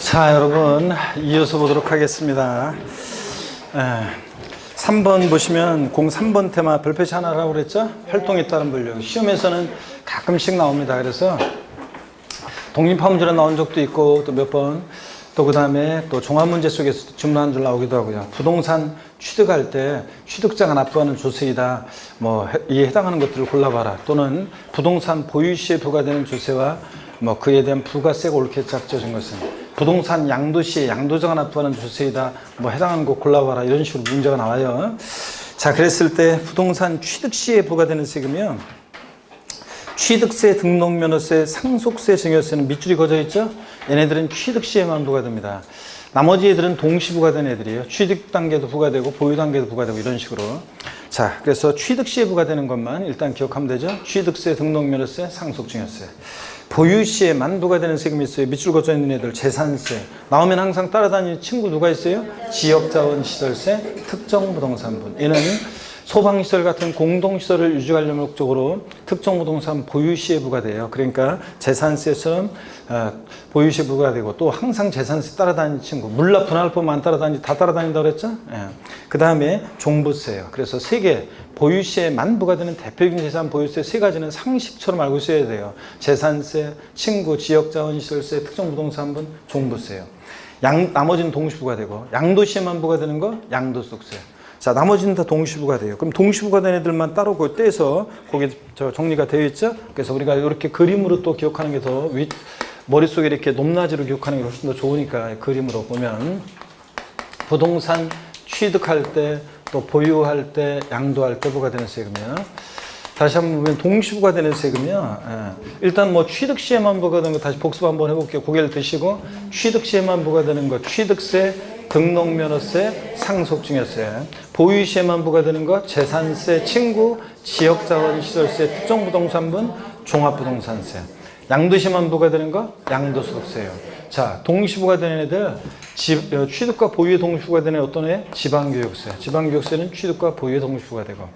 자, 여러분 이어서 보도록 하겠습니다. 3번 보시면 03번 테마 별표시 하나라고 그랬죠? 활동에 따른 분류. 시험에서는 가끔씩 나옵니다. 그래서 독립화문제로 나온 적도 있고 또 몇 번, 또 그 다음에 또 종합문제 속에서 주문 한 줄 나오기도 하고요. 부동산 취득할 때 취득자가 납부하는 조세이다, 뭐 이에 해당하는 것들을 골라봐라, 또는 부동산 보유시에 부과되는 조세와 뭐 그에 대한 부가세가 옳게 짝져진 것은 부동산 양도시에 양도자가 납부하는 조세이다, 뭐 해당하는 거 골라봐라, 이런 식으로 문제가 나와요. 자, 그랬을 때 부동산 취득시에 부과되는 세금이요, 취득세, 등록면허세, 상속세, 증여세는 밑줄이 그어져 있죠? 얘네들은 취득시에만 부과됩니다. 나머지 애들은 동시 부과된 애들이에요. 취득 단계도 부과되고 보유 단계도 부과되고 이런 식으로. 자, 그래서 취득시에 부과되는 것만 일단 기억하면 되죠? 취득세, 등록면허세, 상속증여세. 보유시에만 부과되는 세금이 있어요. 밑줄 그어져 있는 애들. 재산세. 나오면 항상 따라다니는 친구 누가 있어요? 지역자원시설세, 특정부동산분. 얘는 소방시설 같은 공동시설을 유지하려는 목적으로 특정부동산 보유시에 부과돼요. 그러니까 재산세처럼 보유시에 부과되고, 또 항상 재산세 따라다니는 친구, 물납 분할법만 따라다니지 다 따라다닌다고 그랬죠? 그 다음에 종부세예요. 그래서 세 개, 보유시에만 부과되는 대표적인 재산 보유세 세 가지는 상식처럼 알고 있어야 돼요. 재산세, 친구, 지역자원시설세, 특정부동산분, 종부세예요. 나머지는 동시 부과되고, 양도시에만 부과되는 거 양도소득세. 자, 나머지는 다 동시부가 돼요. 그럼 동시부가 된 애들만 따로 떼서 거기 정리가 되어 있죠? 그래서 우리가 이렇게 그림으로 또 기억하는 게 더 머릿속에 이렇게 높낮이로 기억하는 게 훨씬 더 좋으니까 그림으로 보면 부동산 취득할 때, 또 보유할 때, 양도할 때 부과되는 세금이요. 다시 한번 보면 동시부가 되는 세금이요. 일단 뭐 취득시에만 부과되는 거 다시 복습 한번 해볼게요. 고개를 드시고, 취득시에만 부과되는 거 취득세, 등록면허세, 상속증여세. 보유시에만 부과되는 거 재산세, 친구, 지역자원시설세, 특정부동산분, 종합부동산세. 양도시에만 부과되는 거 양도소득세예요. 자, 동시부가 되는 애들, 취득과 보유에 동시부가 되는 어떤 애? 지방교육세. 지방교육세는 취득과 보유에 동시부가 되고,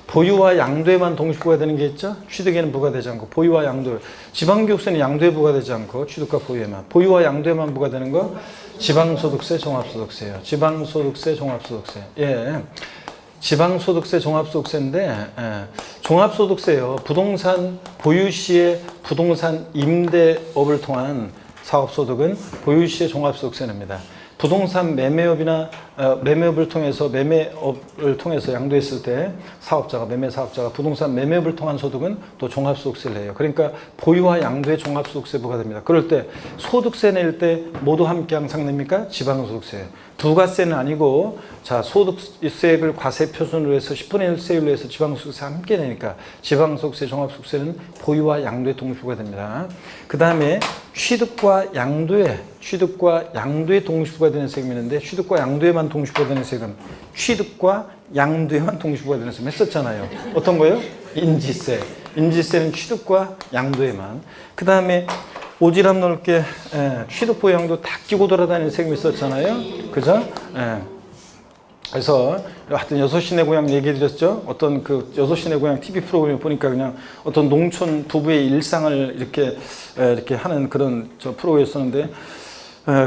보유와 양도에만 동시부가 되는 게 있죠? 취득에는 부과되지 않고, 보유와 양도. 지방교육세는 양도에 부과되지 않고 취득과 보유에만. 보유와 양도에만 부과되는 거 지방소득세, 종합소득세예요. 지방소득세, 종합소득세. 예. 지방소득세, 종합소득세인데, 종합소득세요. 부동산 보유시에 부동산 임대업을 통한 사업소득은 보유시의 종합소득세 냅니다. 부동산 매매업이나 매매업을 통해서 양도했을 때 매매사업자가 부동산 매매업을 통한 소득은 또 종합소득세를 내요. 그러니까 보유와 양도의 종합소득세 부과됩니다. 그럴 때 소득세 낼 때 모두 함께 항상 냅니까? 지방소득세. 부가세는 아니고, 자, 소득세액을 과세 표준으로 해서 10분의 1 세율로 해서 지방소득세 함께 내니까 지방소득세, 종합소득세는 보유와 양도에 동시부가 됩니다. 그 다음에 취득과 양도에 동시부가 되는 세금이 있는데, 취득과 양도에만 동시부가 되는 세금, 취득과 양도에만 동시부가 되는 세금 했었잖아요. 어떤 거요? 인지세. 인지세는 취득과 양도에만. 그 다음에 오지랖 넓게 취득 보유양도 다 끼고 돌아다니는 세금이 있었잖아요. 그죠? 그래서 하여튼 6시 내 고향 얘기해 드렸죠. 어떤 그 6시 내 고향 TV 프로그램을 보니까 그냥 어떤 농촌 부부의 일상을 이렇게 하는 그런 프로였었는데,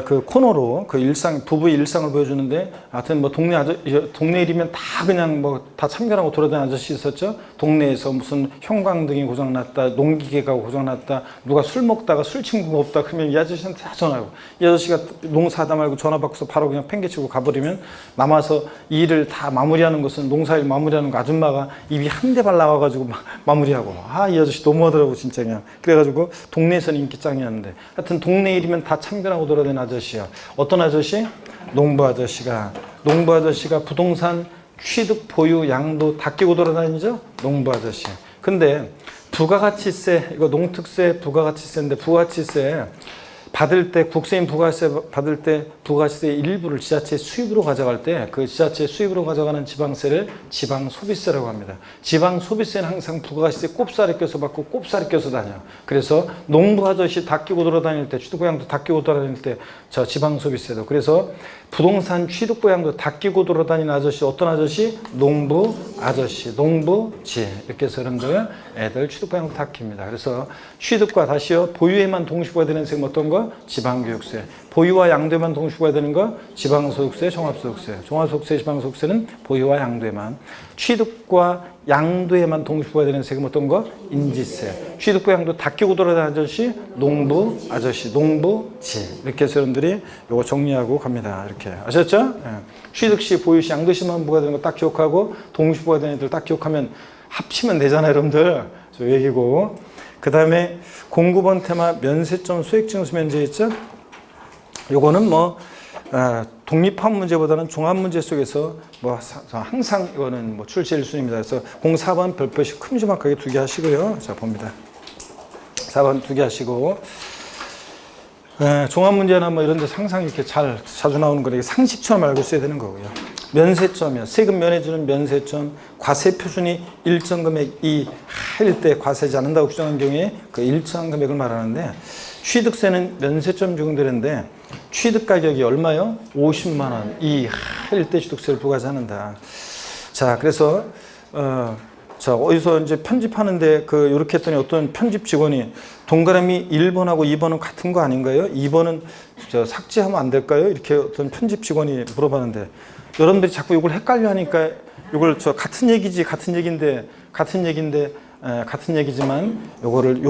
그 코너로 그 부부의 일상을 보여주는데, 하여튼 뭐 동네 일이면 다 그냥 뭐 다 참견하고 돌아다니는 아저씨 있었죠. 동네에서 무슨 형광등이 고장났다, 농기계가 고장났다, 누가 술 먹다가 술 친구가 없다, 그러면 이 아저씨한테 다 전화하고, 이 아저씨가 농사하다 말고 전화 받고서 바로 그냥 팽개치고 가버리면, 남아서 이 일을 다 마무리하는 것은, 농사일 마무리하는 거 아줌마가 입이 한 대발 나와가지고 마무리하고, 이 아저씨 너무하더라고 진짜 그냥. 그래가지고 동네에서는 인기 짱이었는데, 하여튼 동네 일이면 다 참견하고 돌아다니는 아저씨야. 어떤 아저씨? 농부 아저씨가 부동산 취득, 보유, 양도 다 끼고 돌아다니죠? 농부 아저씨. 근데 부가가치세, 이거 농특세, 부가가치세인데, 부가가치세 받을 때, 국세인 부가세 받을 때 부가세의 일부를 지자체 수입으로 가져갈 때, 그 지자체 수입으로 가져가는 지방세를 지방소비세라고 합니다. 지방소비세는 항상 부가세 꼽살이 껴서 받고 꼽살이 껴서 다녀. 그래서 농부 아저씨 다 끼고 돌아다닐 때, 취득고양도 다 끼고 돌아다닐 때 저 지방소비세도. 그래서 부동산 취득고양도 다 끼고 돌아다니는 아저씨, 어떤 아저씨? 농부 아저씨, 농부지. 이렇게 해서 여러분들 애들 취득고양도 다 낍니다. 그래서 취득과 다시요, 보유에만 동시부가 되는 세금 어떤 거? 거? 지방교육세. 보유와 양도에만 동시 부과되는 거? 지방소득세, 종합소득세. 종합소득세, 지방소득세는 보유와 양도에만. 취득과 양도에만 동시 부과되는 세금 어떤 거? 인지세. 취득과 양도 다 끼고 돌아다니는 아저씨, 농부 아저씨, 농부지. 이렇게 해서 여러분들이 요거 정리하고 갑니다. 이렇게 아셨죠? 예. 취득시, 보유시, 양도시만 부과되는 거 딱 기억하고 동시 부과되는 애들 딱 기억하면 합치면 되잖아요, 여러분들. 저 얘기고. 그 다음에 09번 테마 면세점 소액징수 면제 있죠? 요거는 뭐 독립한 문제보다는 종합 문제 속에서 뭐 항상 이거는 뭐 출제 1순위입니다. 그래서 04번 별표시 큼지막하게 2개 하시고요. 자 봅니다. 4번 2개 하시고 종합 문제나 뭐 이런 데 항상 이렇게 자주 나오는 거니까 상식처럼 알고 있어야 되는 거고요. 면세점이요. 세금 면해주는 면세점, 과세 표준이 일정 금액 이하일 때 과세하지 않는다고 규정한 경우에 그 일정 금액을 말하는데 취득세는 면세점 적용되는데 취득 가격이 얼마요? 50만 원 이하일 때 취득세를 부과하지 않는다. 자, 그래서 자, 어디서 이제 편집하는데 요렇게 했더니 어떤 편집 직원이 동그라미 1번하고 2번은 같은 거 아닌가요? 2번은 삭제하면 안 될까요? 이렇게 어떤 편집 직원이 물어봤는데 여러분들이 자꾸 이걸 헷갈려 하니까 이걸 같은 얘기인데 같은 얘기지만 요거를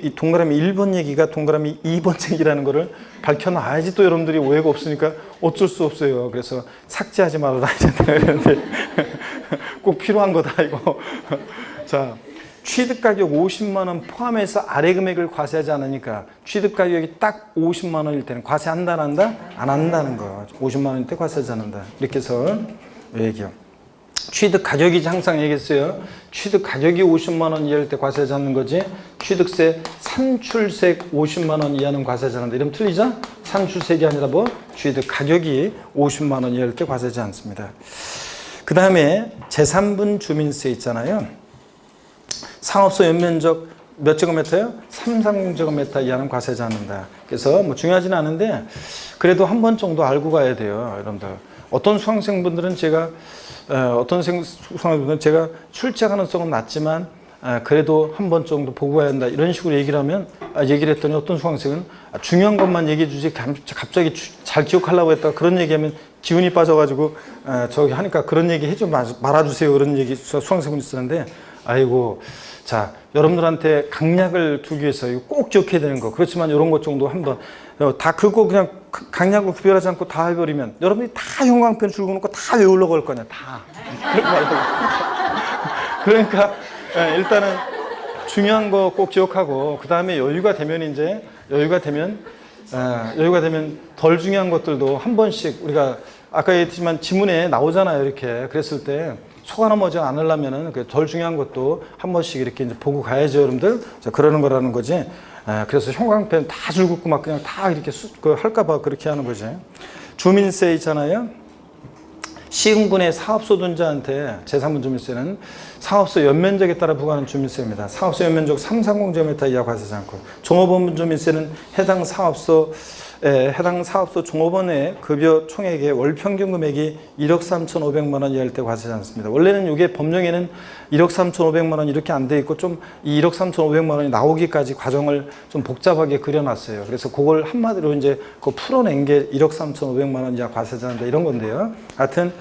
이 동그라미 1번 얘기가 동그라미 2번 얘기라는 거를 밝혀놔야지 또 여러분들이 오해가 없으니까 어쩔 수 없어요. 그래서 삭제하지 말아라 이랬는데 꼭 필요한 거다 이거. 자, 취득 가격 50만 원 포함해서 아래 금액을 과세하지 않으니까 취득 가격이 딱 50만 원일 때는 과세한다 안 한다? 안 한다는 거. 50만 원일 때 과세하지 않는다. 이렇게 해서 얘기요. 취득 가격이 항상 얘기했어요. 취득 가격이 50만 원 이하일 때 과세하지 않는 거지. 취득세 산출세 50만 원 이하는 과세하지 않는다. 이러면 틀리죠? 산출세가 아니라 뭐 취득 가격이 50만 원 이하일 때 과세하지 않습니다. 그 다음에 제3분 주민세 있잖아요. 상업소 연면적 몇 제곱미터요? 330제곱미터 이하는 과세하지 않는다. 그래서 뭐 중요하지는 않은데 그래도 한 번 정도 알고 가야 돼요, 여러분들. 어떤 수강생분들은 제가 출제 가능성은 낮지만 그래도 한 번 정도 보고 가야 한다 이런 식으로 얘기를 하면 얘기를 했더니 어떤 수강생은 중요한 것만 얘기해 주지 갑자기 잘 기억하려고 했다가 그런 얘기하면 기운이 빠져가지고 저기 하니까 그런 얘기 해줘 말아주세요 그런 얘기 수강생분이 있었는데 아이고 자 여러분들한테 강약을 두기 위해서 이거 꼭 기억해야 되는 거 그렇지만 이런 것 정도 한번 다 그거 그냥 강약을 구별하지 않고 다 해버리면 여러분이 다 형광펜 줄고 놓고 다 외우려고 할 거냐 다 그러니까 일단은 중요한 거 꼭 기억하고 그 다음에 여유가 되면 덜 중요한 것들도 한 번씩 우리가 아까 얘기했지만 지문에 나오잖아요 이렇게 그랬을 때 속아 넘어지 않으려면은 덜 중요한 것도 한 번씩 이렇게 이제 보고 가야죠 여러분들 자, 그러는 거라는 거지 그래서 형광펜 다 줄 긋고 막 그냥 다 이렇게 할까봐 그렇게 하는 거지 주민세 있잖아요 시군군의 사업소 둔자한테 제3분 주민세는 사업소 연면적에 따라 부과하는 주민세입니다. 사업소 연면적 330제곱미터 이하 과세하지 않고 종업원 주민세는 해당 사업소 종업원의 급여 총액의 월 평균 금액이 1억 3,500만 원 이하일 때 과세하지 않습니다. 원래는 이게 법령에는 1억 3,500만 원 이렇게 안 돼 있고 좀 이 1억 3,500만 원이 나오기까지 과정을 좀 복잡하게 그려놨어요. 그래서 그걸 한마디로 이제 풀어낸 게 1억 3,500만 원 이하 과세하지 않는다 이런 건데요. 하여튼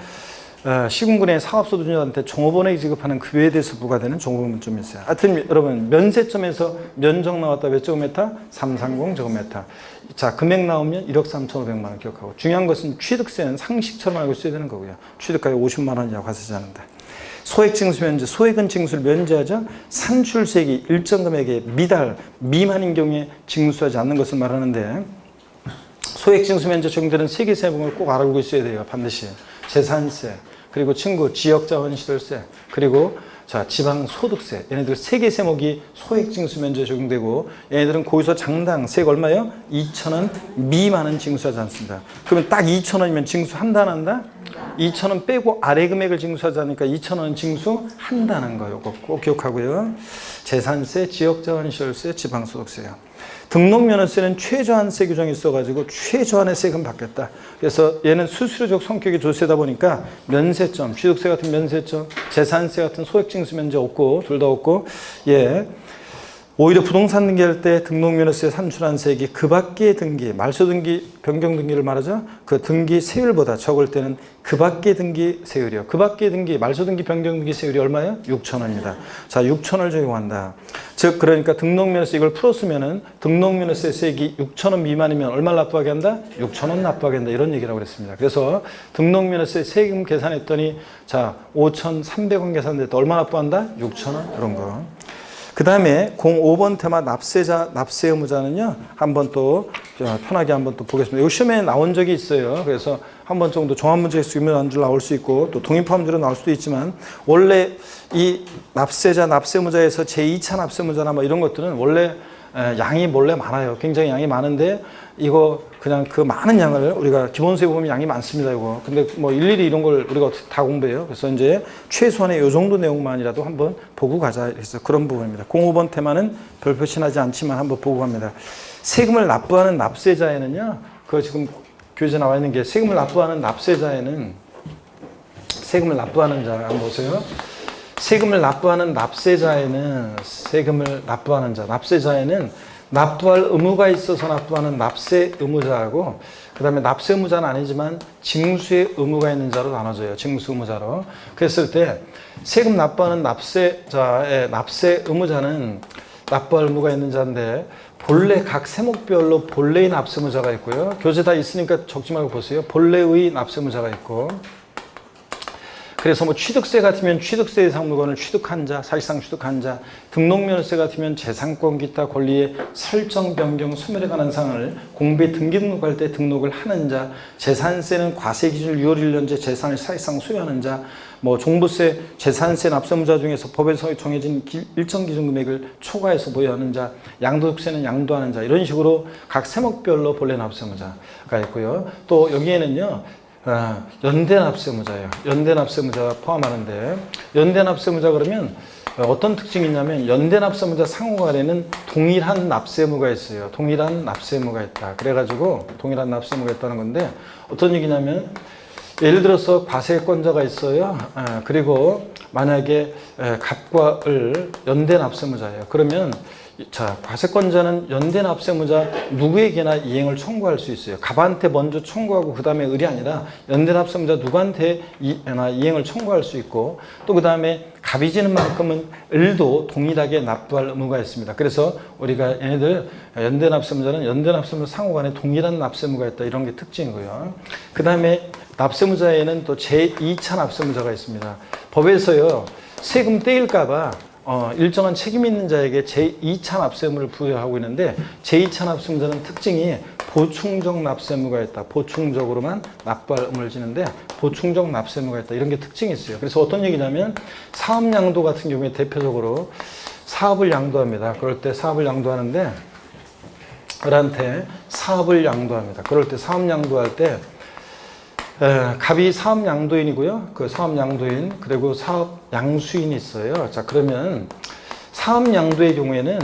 시군군의 사업소 주민한테 종업원에게 지급하는 급여에 대해서 부과되는 종업원 주민세. 하여튼 여러분 면세점에서 면적 나왔다 몇 제곱미터? 330제곱미터. 자 금액 나오면 1억 3,500만 원 기억하고 중요한 것은 취득세는 상식처럼 알고 있어야 되는 거고요. 취득가액 50만 원 이하 과세하지 않는다. 소액징수 면제, 소액은 징수를 면제하죠. 산출세액이 일정 금액의 미만인 경우에 징수하지 않는 것을 말하는데 소액징수 면제 적용되는 세계세법을 꼭 알고 있어야 돼요. 반드시. 재산세, 그리고 지역자원시설세, 그리고 자 지방소득세 얘네들 세 개 세목이 소액징수 면제 적용되고 얘네들은 거기서 장당 세액 얼마예요? 2,000원 미만은 징수하지 않습니다. 그러면 딱 2,000원이면 징수한다 안 한다? 2,000원 빼고 아래 금액을 징수하지 않으니까 2,000원 징수한다는 거 이거 꼭 기억하고요. 재산세, 지역자원시설세, 지방소득세요. 등록면허세는 최저한세 규정이 있어가지고 최저한의 세금 받겠다. 그래서 얘는 수수료적 성격이 조세다 보니까 면세점, 취득세 같은 면세점, 재산세 같은 소액징수 면제 없고 둘 다 없고 예 오히려 부동산 등기할 때 등록면허세 산출한 세액이 그 밖의 등기, 말소 등기, 변경 등기를 말하죠. 그 등기 세율보다 적을 때는 그 밖의 등기 세율이요. 그 밖의 등기, 말소 등기, 변경 등기 세율이 얼마예요? 6,000원입니다. 자, 6,000원을 적용한다. 즉, 그러니까 등록면허세 이걸 풀었으면은 등록면허세 세액이 6,000원 미만이면 얼마를 납부하게 한다? 6,000원 납부하게 한다. 이런 얘기라고 그랬습니다. 그래서 등록면허세 세금 계산했더니 자, 5,300원 계산됐다. 얼마 납부한다? 6,000원. 이런 거. 그 다음에 05번 테마 납세자, 납세 의무자는요, 한번 또 편하게 한번 또 보겠습니다. 이 시험에 나온 적이 있어요. 그래서 한 번 정도 종합문제에서 유명한 줄 나올 수 있고, 또 동일포함주로 나올 수도 있지만, 원래 이 납세자, 납세 의무자에서 제2차 납세 의무자나 뭐 이런 것들은 원래 양이 원래 많아요. 굉장히 양이 많은데, 이거 그냥 그 많은 양을 우리가 기본세에 보면 양이 많습니다. 이거. 근데 뭐 일일이 이런 걸 우리가 다 공부해요. 그래서 이제 최소한의 이 정도 내용만이라도 한번 보고 가자. 그래서 그런 부분입니다. 05번 테마는 별 표시나지 않지만 한번 보고 갑니다. 세금을 납부하는 납세자에는요, 그 지금 교재에 나와 있는 게 세금을 납부하는 납세자에는 세금을 납부하는 자 한번 보세요. 세금을 납부하는 납세자에는 세금을 납부하는 자, 납세자에는 납부할 의무가 있어서 납부하는 납세 의무자하고 그 다음에 납세 의무자는 아니지만 징수의 의무가 있는 자로 나눠져요. 징수 의무자로. 그랬을 때 세금 납부하는 납세자의 납세 의무자는 납부할 의무가 있는 자인데 본래 각 세목별로 본래의 납세 의무자가 있고요. 교재 다 있으니까 적지 말고 보세요. 본래의 납세 의무자가 있고 그래서 뭐 취득세 같으면 취득세 대상 물건을 취득한 자, 사실상 취득한 자, 등록면허세 같으면 재산권 기타 권리의 설정, 변경, 소멸에 관한 사항을 공부에 등기 등록할 때 등록을 하는 자, 재산세는 과세 기준 6월 1년제 재산을 사실상 소유하는 자, 뭐 종부세, 재산세 납세의무자 중에서 법에서 정해진 일정 기준 금액을 초과해서 보유하는 자, 양도세는 양도하는 자, 이런 식으로 각 세목별로 본래 납세의무자가 있고요. 또 여기에는요. 연대납세의무자예요. 연대납세의무자 포함하는데 연대납세의무자 그러면 어떤 특징이 있냐면 연대납세의무자 상호간에는 동일한 납세의무가 있어요. 동일한 납세의무가 있다. 그래가지고 동일한 납세의무가 있다는 건데 어떤 얘기냐면 예를 들어서 과세권자가 있어요. 그리고 만약에 갑과 을 연대납세의무자예요. 그러면 자, 과세권자는 연대납세의무자 누구에게나 이행을 청구할 수 있어요. 갑한테 먼저 청구하고 그 다음에 을이 아니라 연대납세의무자 누구한테 이행을 청구할 수 있고 또 그 다음에 갑이 지는 만큼은 을도 동일하게 납부할 의무가 있습니다. 그래서 우리가 얘네들 연대납세의무자는 연대납세의무자 상호간에 동일한 납세의무가 있다. 이런 게 특징이고요. 그 다음에 납세의무자에는 또 제2차 납세의무자가 있습니다. 법에서요. 세금 떼일까 봐 일정한 책임 있는 자에게 제2차 납세의무를 부여하고 있는데 제2차 납세의무자는 특징이 보충적 납세의무가 있다. 보충적으로만 납부할 의무를 지는데 보충적 납세의무가 있다. 이런 게 특징이 있어요. 그래서 어떤 얘기냐면 사업양도 같은 경우에 대표적으로 사업을 양도합니다. 그럴 때 사업을 양도하는데 을한테 사업을 양도합니다. 그럴 때 사업 양도할 때 갑이 사업 양도인이고요. 그 사업 양도인 그리고 사업 양수인이 있어요. 자, 그러면 사업 양도의 경우에는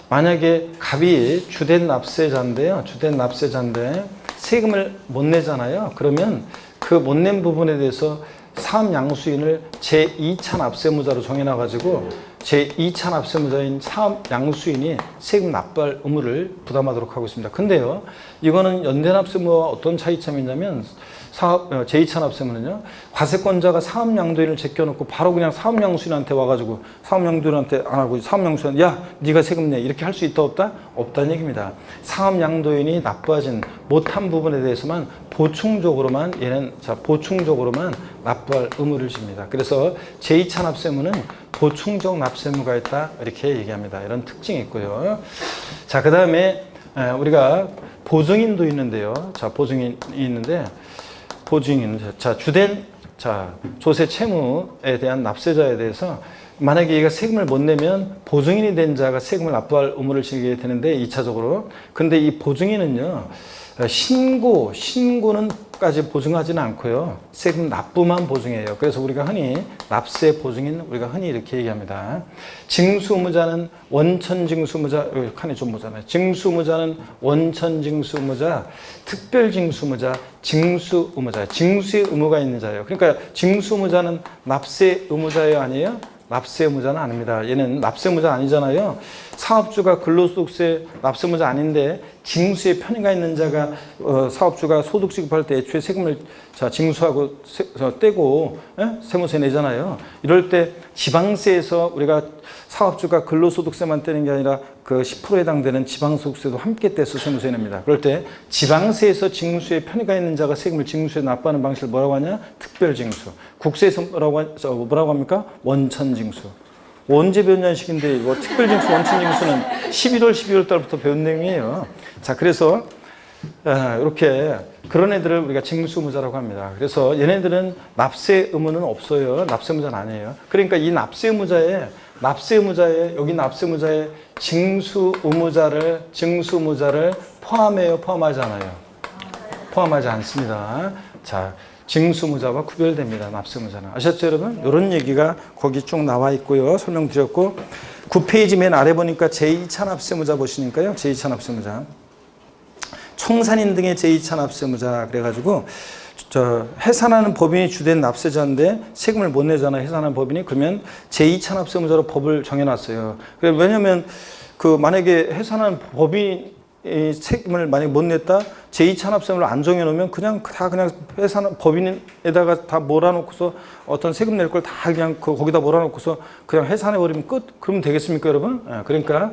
만약에 갑이 주된 납세자인데요. 주된 납세자인데 세금을 못 내잖아요. 그러면 그 못 낸 부분에 대해서 사업 양수인을 제2차 납세의무자로 정해놔가지고 제2차 납세의무자인 사업 양수인이 세금 납부할 의무를 부담하도록 하고 있습니다. 근데요, 이거는 연대납세의무와 어떤 차이점이 있냐면 제2차 납세의무는요, 과세권자가 사업 양도인을 제껴놓고 바로 그냥 사업 양수인한테 와가지고 사업 양도인한테 안 하고 사업 양수인한테 야, 네가 세금 내 이렇게 할 수 있다 없다? 없다는 얘기입니다. 사업 양도인이 납부하진 못한 부분에 대해서만 보충적으로만 보충적으로만 납부할 의무를 집니다. 그래서 제2차 납세의무는 보충적 납세의무가 있다 이렇게 얘기합니다. 이런 특징이 있고요. 자, 그 다음에 우리가 보증인도 있는데요. 자, 보증인이 있는데 자, 주된 조세 채무에 대한 납세자에 대해서 만약에 얘가 세금을 못 내면 보증인이 된 자가 세금을 납부할 의무를 지게 되는데 2차적으로. 근데 이 보증인은요. 신고는까지 보증하지는 않고요. 세금 납부만 보증해요. 그래서 우리가 흔히 납세 보증인 우리가 흔히 이렇게 얘기합니다. 징수의무자는 원천징수의무자 여기 칸이 좀 보잖아요. 징수의무자는 원천징수의무자, 특별징수의무자, 징수의무자. 징수의 의무가 있는 자예요. 그러니까 징수의무자는 납세 의무자예요, 아니에요? 납세 의무자는 아닙니다. 얘는 납세 의무자 아니잖아요. 사업주가 근로소득세 납세 의무자 아닌데 징수에 편의가 있는 자가 사업주가 소득 지급할 때 애초에 세금을 징수하고 떼고 세무세 내잖아요. 이럴 때 지방세에서 우리가 사업주가 근로소득세만 떼는 게 아니라 그 10%에 해당되는 지방소득세도 함께 떼서 세무세 냅니다. 그럴 때 지방세에서 징수에 편의가 있는 자가 세금을 징수에 납부하는 방식을 뭐라고 하냐? 특별징수. 국세에서 뭐라고 합니까? 원천징수. 언제 배운 양식인데 이거 특별징수, 원천징수는 11월, 12월 달부터 배운 내용이에요. 자, 그래서 이렇게 그런 애들을 우리가 징수의무자라고 합니다. 그래서 얘네들은 납세 의무는 없어요. 납세 의무자는 아니에요. 그러니까 이 납세 의무자에 여기 납세 의무자에 징수 의무자를 포함해요, 포함하지 않아요? 포함하지 않습니다. 자, 징수 의무자와 구별됩니다. 납세 의무자는. 아셨죠, 여러분? 이런 얘기가 거기 쭉 나와 있고요. 설명드렸고 9페이지 맨 아래 보니까 제2차 납세 의무자 보시니까요. 제2차 납세 의무자. 청산인 등의 제2차 납세 의무자 그래가지고 해산하는 법인이 주된 납세자인데 세금을 못 내잖아요. 해산하는 법인이. 그러면 제2차 납세 의무자로 법을 정해놨어요. 왜냐하면 만약에 해산하는 법인이 세금을 만약에 못 냈다, 제2차 납세를 안 정해놓으면 그냥 해산 법인에다가 다 몰아놓고서 어떤 세금 낼 걸 다 그냥 거기다 몰아놓고서 그냥 해산해버리면 끝? 그러면 되겠습니까, 여러분? 그러니까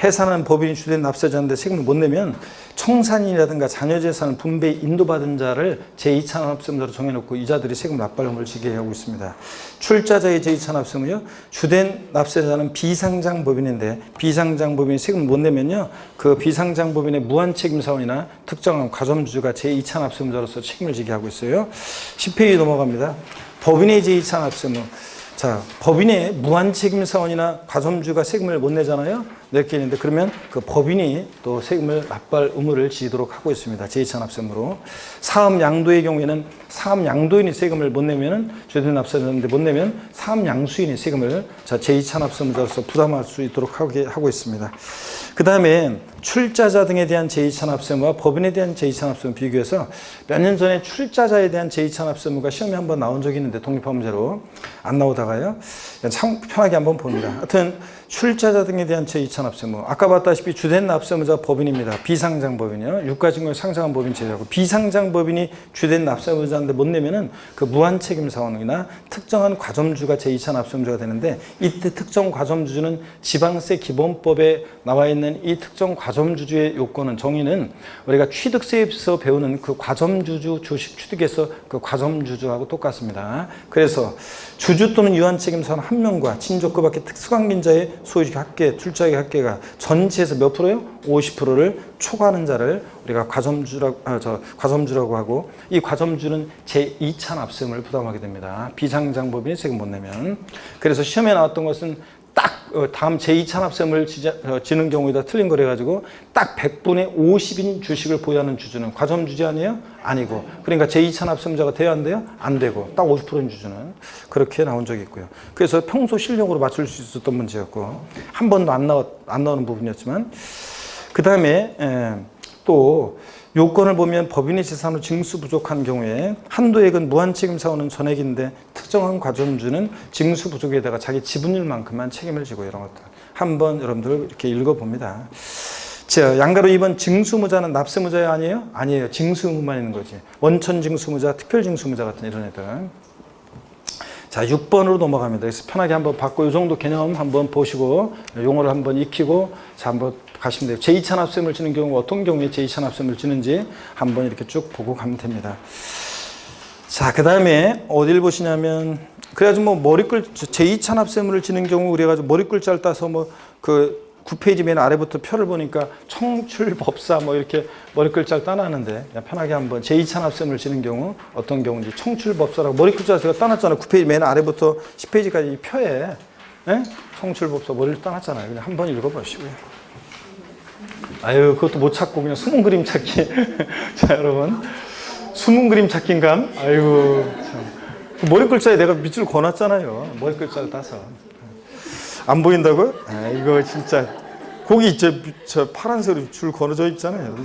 해산하는 법인이 주된 납세자인데 세금을 못 내면 청산인이라든가 자녀재산을 분배 인도받은 자를 제2차 납세자로 정해놓고 이 자들이 세금 납부할 의무를 지게 하고 있습니다. 출자자의 제2차 납세는요, 주된 납세자는 비상장 법인인데 비상장 법인이 세금을 못 내면요, 그 비상장 법인의 무한책임사원이나 특정한 가점주주가 제2차 납세자로서 책임을 지게 하고 있어요. 10페이지 넘어갑니다. 법인의 제2차 납세무. 자, 법인의 무한책임사원이나 가점주가 세금을 못 내잖아요. 이렇게 있는데 그러면 그 법인이 또 세금을 납부할 의무를 지도록 하고 있습니다. 제2차 납세무로. 사업양도의 경우에는 사업양도인이 세금을 못 내면은 주된 납세자인데 못 내면 사업양수인이 세금을 제2차 납세무자로서 부담할 수 있도록 하고 있습니다. 그 다음에 출자자 등에 대한 제2차 납세무와 법인에 대한 제2차 납세무 비교해서 몇 년 전에 출자자에 대한 제2차 납세무가 시험에 한번 나온 적이 있는데 독립화 문제로 안 나오다가요. 참 편하게 한번 봅니다. 하여튼 출자자 등에 대한 제2차 납세무. 아까 봤다시피 주된 납세무자 법인입니다. 비상장 법인이요. 유가증권에 상장한 법인 제외하고 비상장 법인이 주된 납세무자인데 못 내면은 그 무한책임사원이나 특정한 과점주가 제2차 납세무자가 되는데 이때 특정 과점주주는 지방세 기본법에 나와 있는 이 특정 과점주주의 요건은 정의는 우리가 취득세에서 배우는 그 과점주주 주식 취득에서 그 과점주주하고 똑같습니다. 그래서 주주 또는 유한책임사원 한 명과 친족 그 밖에 특수관계자의 소유주의 합계, 출자액의 합계가 전체에서 몇 프로요? 50%를 초과하는 자를 우리가 과점주라고 하고 이 과점주는 제2차 납세금을 부담하게 됩니다. 비상장 법인이 세금 못 내면. 그래서 시험에 나왔던 것은 딱 다음 제2차 납세금을 지는 경우에다 틀린 거래 가지고 딱 100분의 50인 주식을 보유하는 주주는 과점주주 아니에요? 아니고. 그러니까 제2차 납세자가 돼야 안 돼요? 안 되고. 딱 50%인 주주는 그렇게 나온 적이 있고요. 그래서 평소 실력으로 맞출 수 있었던 문제였고 한 번도 안 나오는 부분이었지만 그 다음에 또 요건을 보면 법인의 재산으로 징수 부족한 경우에 한도액은 무한책임사원은 전액인데 특정한 과점주는 징수 부족에다가 자기 지분율만큼만 책임을 지고 이런 것들 한번 여러분들 이렇게 읽어봅니다. 자, 양가로 2번 징수무자는 납세무자 아니에요? 아니에요. 징수의무만 있는 거지. 원천징수무자, 특별징수무자 같은 이런 애들. 자, 6번으로 넘어갑니다. 그래서 편하게 한번 받고 이 정도 개념 한번 보시고 용어를 한번 익히고 자, 한번 가시면 돼요. 제2차 납세금을 지는 경우 어떤 경우에 제2차 납세금을 지는지 한번 이렇게 쭉 보고 가면 됩니다. 자, 그 다음에 어딜 보시냐면 그래가지고 제2차 납세금을 지는 경우 그래가지고 머리글자를 따서 9페이지 맨 아래부터 표를 보니까 청출법사 이렇게 머리글자를 따놨는데 그냥 편하게 한번 제2차 납세금을 지는 경우 어떤 경우인지 청출법사라고 머리글자 제가 따놨잖아요. 9페이지 맨 아래부터 10페이지까지 이 표에 청출법사 머리를 따놨잖아요. 그냥 한번 읽어보시고요. 아유, 그것도 못 찾고 그냥 숨은 그림 찾기. 자, 여러분. 숨은 그림 찾기인감? 아이고, 참. 머리글자에 내가 밑줄 그어놨잖아요. 머리글자를 따서. 안 보인다고요? 아, 이거 진짜. 거기 저 파란색으로 줄 걸어져 있잖아요.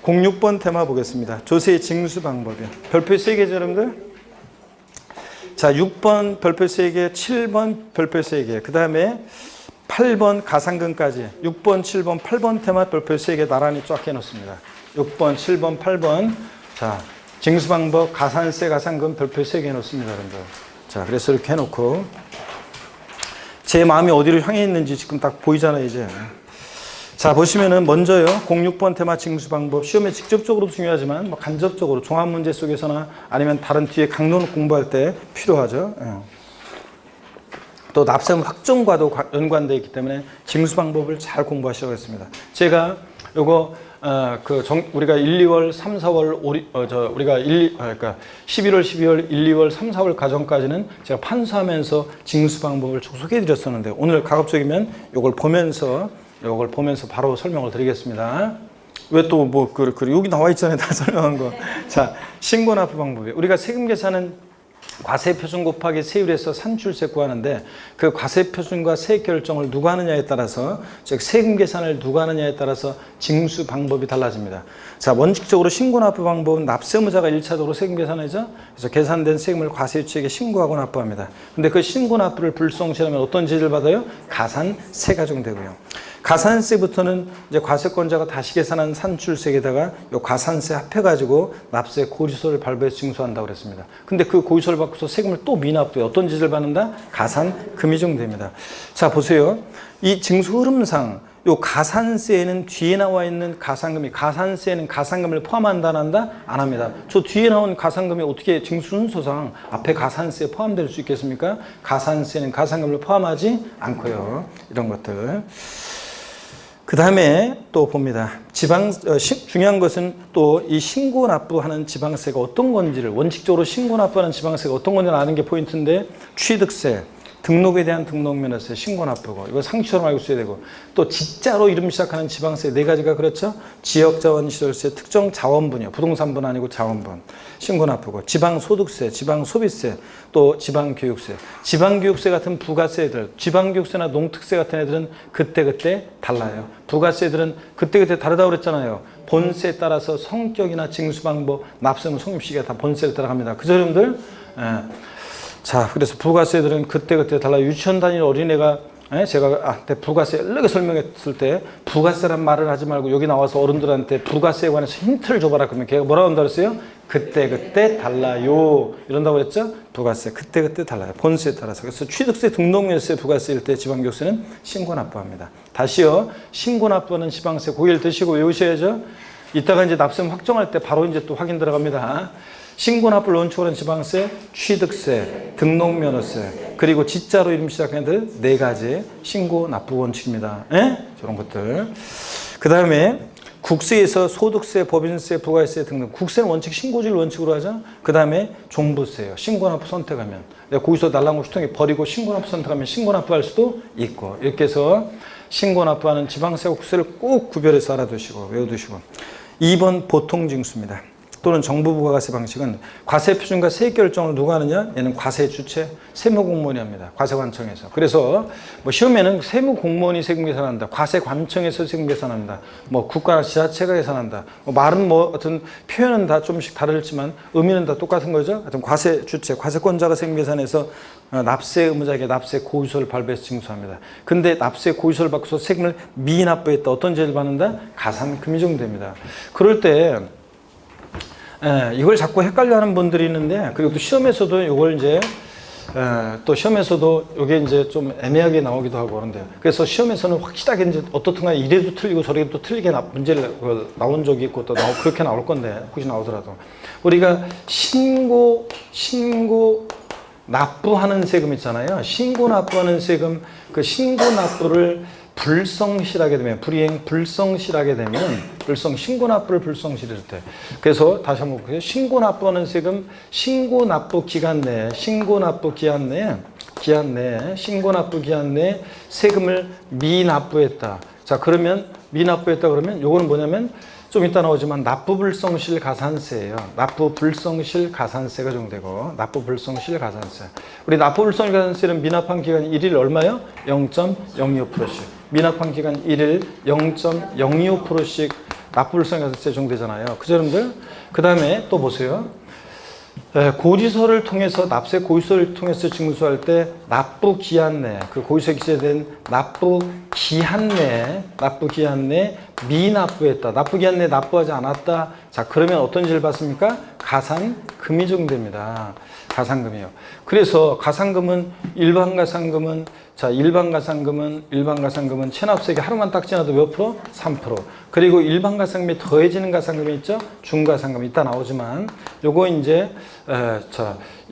06번 테마 보겠습니다. 조세 징수 방법이요. 별표 3개죠, 여러분들? 자, 6번 별표 3개, 7번 별표 3개, 그 다음에 8번 가산금까지 6번, 7번, 8번 테마 별표 3개 나란히 쫙 해놓습니다. 6번, 7번, 8번. 자, 징수방법 가산세, 가산금 별표 3개 해놓습니다, 여러분들. 자, 그래서 이렇게 해놓고 제 마음이 어디로 향해 있는지 지금 딱 보이잖아요, 이제. 자, 보시면은 먼저요, 06번 테마 징수방법 시험에 직접적으로도 중요하지만 뭐 간접적으로 종합문제 속에서나 아니면 다른 뒤에 강론 공부할 때 필요하죠. 예. 또 납세금 확정과도 연관되어 있기 때문에 징수방법을 잘 공부하시라고 했습니다. 제가 요거 우리가 1, 2월, 3, 4월, 우리가 11월, 12월, 1, 2월, 3, 4월 과정까지는 제가 판수하면서 징수방법을 쭉 소개해 드렸었는데 오늘 가급적이면 요걸 보면서 바로 설명을 드리겠습니다. 왜 또 뭐 여기 나와 있잖아요, 다 설명한 거. 자, 신고납부 방법이 우리가 세금 계산은 과세표준 곱하기 세율에서 산출세 구하는데 그 과세표준과 세액 결정을 누가 하느냐에 따라서, 즉 세금 계산을 누가 하느냐에 따라서 징수 방법이 달라집니다. 자, 원칙적으로 신고납부 방법은 납세의무자가 1차적으로 세금 계산하죠. 그래서 계산된 세금을 과세유치에게 신고하고 납부합니다. 근데 그 신고납부를 불성실하면 어떤 제재를 받아요? 가산세가 적용되고요. 가산세부터는 이제 과세권자가 다시 계산한 산출세에다가 요 가산세 합해가지고 납세 고지서를 발부해서 징수한다고 그랬습니다. 근데 그 고지서를 받고서 세금을 또 미납부해요. 어떤 제재를 받는다? 가산금이 적용됩니다. 자, 보세요. 이 징수 흐름상 요 가산세에는 뒤에 나와 있는 가산세에는 가산금을 포함한다, 안 한다? 안 합니다. 저 뒤에 나온 가산금이 어떻게 징수 순서상 앞에 가산세에 포함될 수 있겠습니까? 가산세는 가산금을 포함하지 않고요. 이런 것들. 그 다음에 또 봅니다. 중요한 것은 또 이 신고납부하는 지방세가 어떤 건지를, 원칙적으로 신고납부하는 지방세가 어떤 건지를 아는 게 포인트인데, 취득세, 등록에 대한 등록면허세, 신고납부고, 이거 상식처럼 알고 있어야 되고, 또 지자로 이름 시작하는 지방세 4가지가 그렇죠? 지역자원시설세, 특정자원분이요. 부동산분 아니고 자원분. 신고납부고, 지방소득세, 지방소비세, 또 지방교육세. 지방교육세 같은 부가세들, 지방교육세나 농특세 같은 애들은 그때그때 달라요. 부가세들은 그때그때 다르다고 그랬잖아요. 본세에 따라서 성격이나 징수방법, 납세무 성립시기가 다 본세에 따라갑니다. 그죠, 여러분들? 자, 그래서 부가세들은 그때그때 달라요. 유치원 다니는 어린애가, 제가 부가세 여러 설명했을 때 부가세란 말을 하지 말고 여기 나와서 어른들한테 부가세에 관해서 힌트를 줘봐라. 그러면 걔가 뭐라고 한다고 그랬어요? 그때그때 달라요. 이런다고 그랬죠? 부가세 그때그때 달라요. 본세에 따라서. 그래서 취득세, 등록면세, 부가세일 때 지방교육세는 신고납부합니다. 다시요. 신고납부하는 지방세 고기를 드시고 외우셔야죠. 이따가 이제 납세금 확정할 때 바로 이제 또 확인 들어갑니다. 신고납부를 원칙으로 하는 지방세, 취득세, 등록면허세, 그리고 지자로 이름 시작하는 애들 4가지 신고납부 원칙입니다. 저런 것들. 그 다음에 국세에서 소득세, 법인세, 부가세 등등. 국세는 원칙 신고지를 원칙으로 하죠. 그 다음에 종부세요. 신고납부 선택하면. 거기서 날라온 거 수통에 버리고 신고납부 선택하면 신고납부할 수도 있고. 이렇게 해서 신고납부하는 지방세, 국세를 꼭 구별해서 알아두시고 외워두시고. 2번 보통징수입니다. 또는 정부 부가세 방식은 과세표준과 세액 결정을 누가 하느냐? 얘는 과세 주체 세무공무원이 합니다. 과세관청에서. 그래서 뭐 시험에는 세무공무원이 세금 계산한다. 과세관청에서 세금 계산한다. 뭐 국가나 지자체가 계산한다. 말은 뭐 어떤 표현은 다 좀씩 다르지만 의미는 다 똑같은 거죠. 하여튼 과세 주체, 과세권자가 세금 계산해서 납세 의무자에게 납세 고의서를 발부해서 징수합니다. 근데 납세 고의서를 받고서 세금을 미납부했다. 어떤 죄를 받는다? 가산금이 적용됩니다. 그럴 때 이걸 자꾸 헷갈려하는 분들이 있는데, 그리고 또 시험에서도 이걸 이제 또 시험에서도 이게 이제 좀 애매하게 나오기도 하고 그런데요. 그래서 시험에서는 확실하게 이제 어떻든가 이래도 틀리고 저래도 틀리게 문제를 나온 적이 있고 또 그렇게 나올 건데, 혹시 나오더라도 우리가 신고 납부하는 세금 있잖아요. 신고 납부하는 세금, 그 신고 납부를 불성실하게 되면, 불성실하게 되면, 신고납부를 불성실할 때. 그래서 다시 한번 볼게요. 신고납부하는 세금, 신고납부 기간 내에 세금을 미납부했다. 자, 그러면 미납부했다 그러면 요거는 뭐냐면 좀 이따 나오지만 납부불성실 가산세예요. 납부불성실 가산세가 적용되고, 납부불성실 가산세. 우리 납부불성실 가산세는 미납한 기간 1일 얼마요? 0.025%씩. 미납한 기간 1일 0.025%씩 납부불성실 가산세 적용되잖아요. 그죠, 여러분들? 그 다음에 또 보세요. 고지서를 통해서 납세 고지서를 통해서 징수할 때 납부 기한 내, 그 고지서에 기재된 납부 기한 내 미납부했다. 납부 기한 내 납부하지 않았다. 자, 그러면 어떤 죄를 받습니까? 가산금이 적용됩니다. 가산금이요. 그래서 가산금은 일반 가산금은 체납세액이 하루만 딱 지나도 몇 프로? 3%. 그리고 일반 가산금이 더해지는 가산금이 있죠? 중가산금 이따 나오지만 요거 이제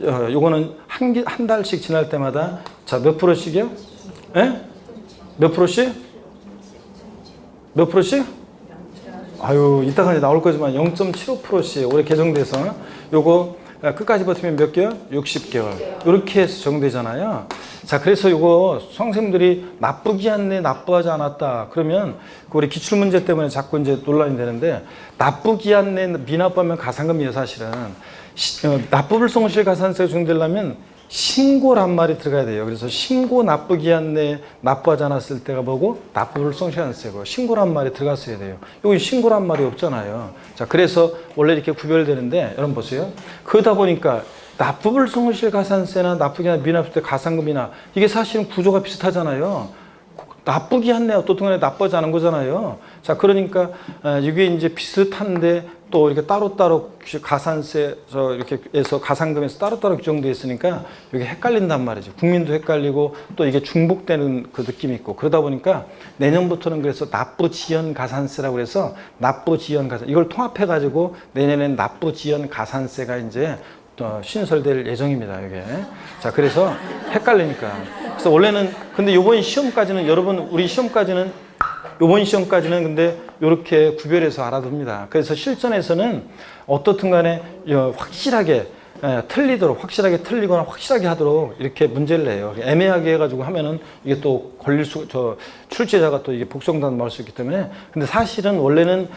요거는 한 달씩 지날 때마다 자, 몇 프로씩이요? 예? 몇 프로씩? 몇 프로씩? 아유, 이따가 나올 거지만 0.75%씩 올해 개정돼서 요거 끝까지 버티면 몇 개월? 60개월. 이렇게 해서 적용되잖아요. 자, 그래서 이거 선생님들이 납부기한 내 납부하지 않았다. 그러면 우리 기출문제 때문에 자꾸 이제 논란이 되는데 납부기한 내 미납부하면 가산금이에요, 사실은. 납부불성실 가산세가 적용되려면 신고란 말이 들어가야 돼요. 그래서 신고 납부기한 내 납부하지 않았을 때가 뭐고 납부불성실가산세고 신고란 말이 들어갔어야 돼요. 여기 신고란 말이 없잖아요. 자, 그래서 원래 이렇게 구별되는데 여러분 보세요. 그러다 보니까 납부불성실가산세나 납부기한 미납부 때 가산금이나 이게 사실은 구조가 비슷하잖아요. 납부기한 내 어떻든 간에 납부하지 않은 거잖아요. 자, 그러니까 이게 이제 비슷한데 또 이렇게 따로따로 가산세 이렇게 해서 가산금에서 따로따로 규정되어 있으니까 이게 헷갈린단 말이죠. 국민도 헷갈리고 또 이게 중복되는 그 느낌이 있고 그러다 보니까 내년부터는 그래서 납부지연 가산세라고 해서 납부지연 가산 이걸 통합해 가지고 내년엔 납부지연 가산세가 이제 신설될 예정입니다, 이게. 자, 그래서 헷갈리니까. 그래서 원래는 근데 요번 시험까지는 여러분 우리 시험까지는 요번 시험까지는 근데 이렇게 구별해서 알아둡니다. 그래서 실전에서는 어떻든 간에 확실하게 틀리도록 확실하게 틀리거나 확실하게 하도록 이렇게 문제를 내요. 애매하게 해가지고 하면은 이게 또 출제자가 또 이게 복수응답 나올 수 있기 때문에. 근데 사실은 원래는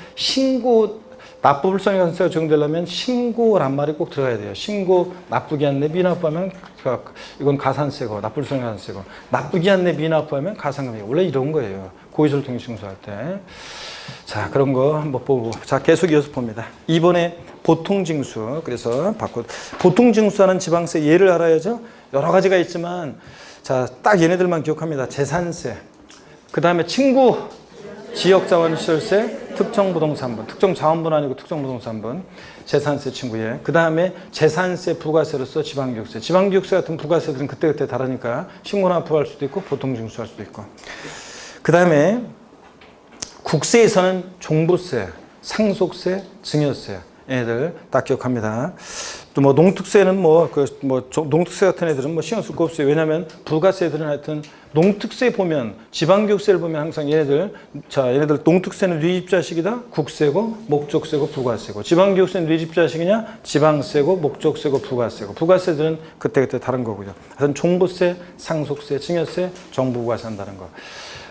납부불성실가산세가 적용되려면 신고란 말이 꼭 들어가야 돼요. 신고 납부기한 내 미납부하면 이건 가산세고 납부불성실가산세고 납부기한 내 미납부하면 가산금이고 원래 이런 거예요. 고의서를 통해 징수할 때. 자, 그런 거 한번 보고 자, 계속 이어서 봅니다. 이번에 보통징수. 그래서 보통징수하는 지방세 예를 알아야죠. 여러 가지가 있지만 자, 딱 얘네들만 기억합니다. 재산세. 그 다음에 친구 지역자원시설세, 특정부동산분, 특정자원분 아니고 특정부동산분, 재산세 친구에. 그 다음에 재산세 부가세로서 지방교육세. 지방교육세 같은 부가세들은 그때그때 다르니까 신고납부할 수도 있고 보통징수할 수도 있고. 그 다음에 국세에서는 종부세, 상속세, 증여세 얘네들 딱 기억합니다. 또 뭐 농특세는 농특세 같은 애들은 뭐 신경 쓸 거 없어요. 왜냐하면 부가세들은 하여튼 농특세 보면 지방교육세를 보면 항상 얘네들 농특세는 뉘집자식이다. 국세고 목적세고 부가세고 지방교육세는 뉘집자식이냐 지방세고 목적세고 부가세고 부가세들은 그때그때 다른 거고요. 하여튼 종부세, 상속세, 증여세, 정부부가세 한다는 거.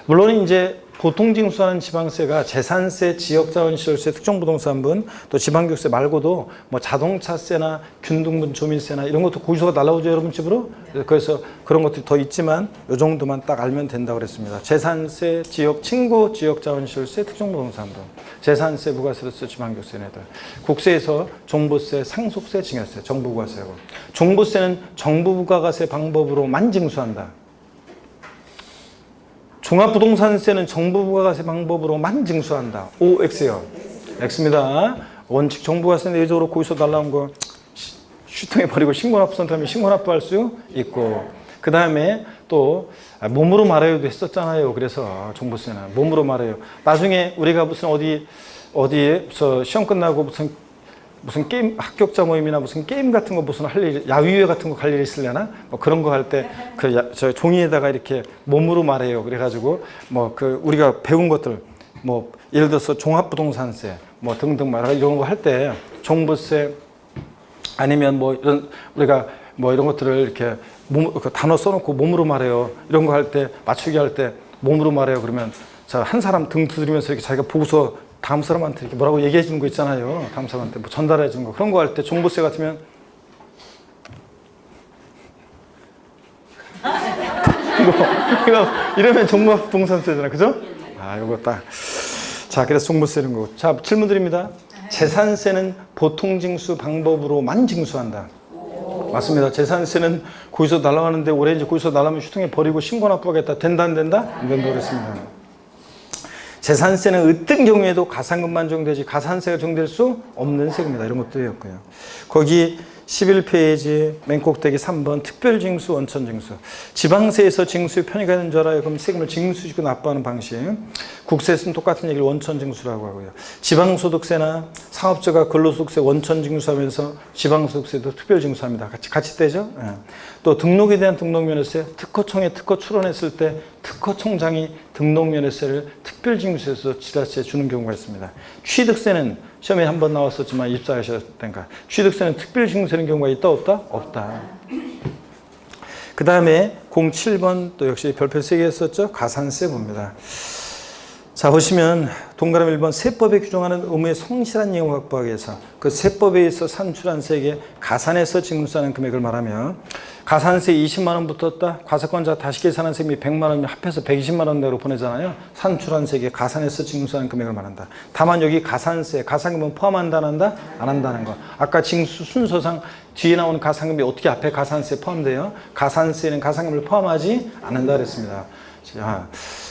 물론 이제 보통징수하는 지방세가 재산세, 지역자원시설세, 특정부동산분, 또 지방교육세 말고도 뭐 자동차세나 균등분, 조민세나 이런 것도 고지서가 날라오죠, 여러분 집으로. 그래서 그런 것들이 더 있지만 이 정도만 딱 알면 된다고 그랬습니다. 재산세, 친구, 지역자원시설세, 특정부동산분, 재산세, 부가세로서 지방교육세 애들. 국세에서 종부세, 상속세, 증여세, 정부부가세고. 종부세는 정부부가세 방법으로만 징수한다. 종합부동산세는 정부부가세 방법으로만 징수한다. OX요. X입니다. 원칙 정부가세 내외적으로 고지서 날라온 거 슈통에 버리고 신고납부 선택하면 신고납부할 수 있고 그 다음에 또 몸으로 말해요도 했었잖아요. 그래서 종부세는 몸으로 말해요. 나중에 우리가 무슨 어디에서 시험 끝나고 무슨 게임 합격자 모임이나 무슨 게임 같은 거 무슨 할 일, 야유회 같은 거 갈 일 있으려나? 뭐 그런 거 할 때 저 종이에다가 이렇게 몸으로 말해요. 그래가지고 우리가 배운 것들 예를 들어서 종합부동산세 등등 이런 거 할 때 종부세 아니면 우리가 이런 것들을 이렇게 단어 써놓고 몸으로 말해요. 이런 거 할 때 맞추기 할 때 몸으로 말해요. 그러면 한 사람 등 두드리면서 이렇게 자기가 보고서 다음 사람한테 이렇게 뭐라고 얘기해 주는 거 있잖아요. 다음 사람한테 전달해 주는 거. 그런 거 할 때 종부세 같으면 이러면 종합부동산세잖아. 그죠? 요거 딱. 자, 그래서 종부세 이런 거. 자, 질문 드립니다. 재산세는 보통징수 방법으로만 징수한다. 맞습니다. 재산세는 거기서 날라가는데 올해 이제 거기서 날라면 휴통에 버리고 신고 납부하겠다. 된다 안 된다? 안 된다고 그랬습니다. 재산세는 어떤 경우에도 가산금만 적용되지 가산세가 적용될 수 없는 세금이다. 이런 것도 외웠고요. 거기 11페이지 맨 꼭대기 3번 특별징수, 원천징수. 지방세에서 징수의 편의가 있는 줄 알아요. 그럼 세금을 징수시키고 납부하는 방식. 국세에서는 똑같은 얘기를 원천징수라고 하고요. 지방소득세나 사업자가 근로소득세 원천징수하면서 지방소득세도 특별징수합니다. 같이 떼죠. 예. 또 등록에 대한 등록면허세, 특허청에 특허 출원했을 때 특허청장이 등록면허세를 특별징수해서 지자체에 주는 경우가 있습니다. 취득세는 시험에 한 번 나왔었지만 입사하셨다니까 취득세는 특별징수하는 경우가 있다 없다? 없다. 그 다음에 07번 또 역시 별표 3개 했었죠. 가산세 봅니다. 자 보시면 동그라미 1번 세법에 규정하는 의무의 성실한 이용을 확보하기 위해서 그 세법에 의해서 산출한 세액에 가산해서 징수하는 금액을 말하며 가산세 20만 원 붙었다. 과세권자 다시 계산한 세금이 100만 원이면 합해서 120만 원 내로 보내잖아요. 산출한 세액에 가산해서 징수하는 금액을 말한다. 다만 여기 가산세, 가산금은 포함한다 안 한다? 안 한다는 거. 아까 징수 순서상 뒤에 나오는 가산금이 어떻게 앞에 가산세에 포함돼요? 가산세는 가산금을 포함하지 않는다 그랬습니다. 자,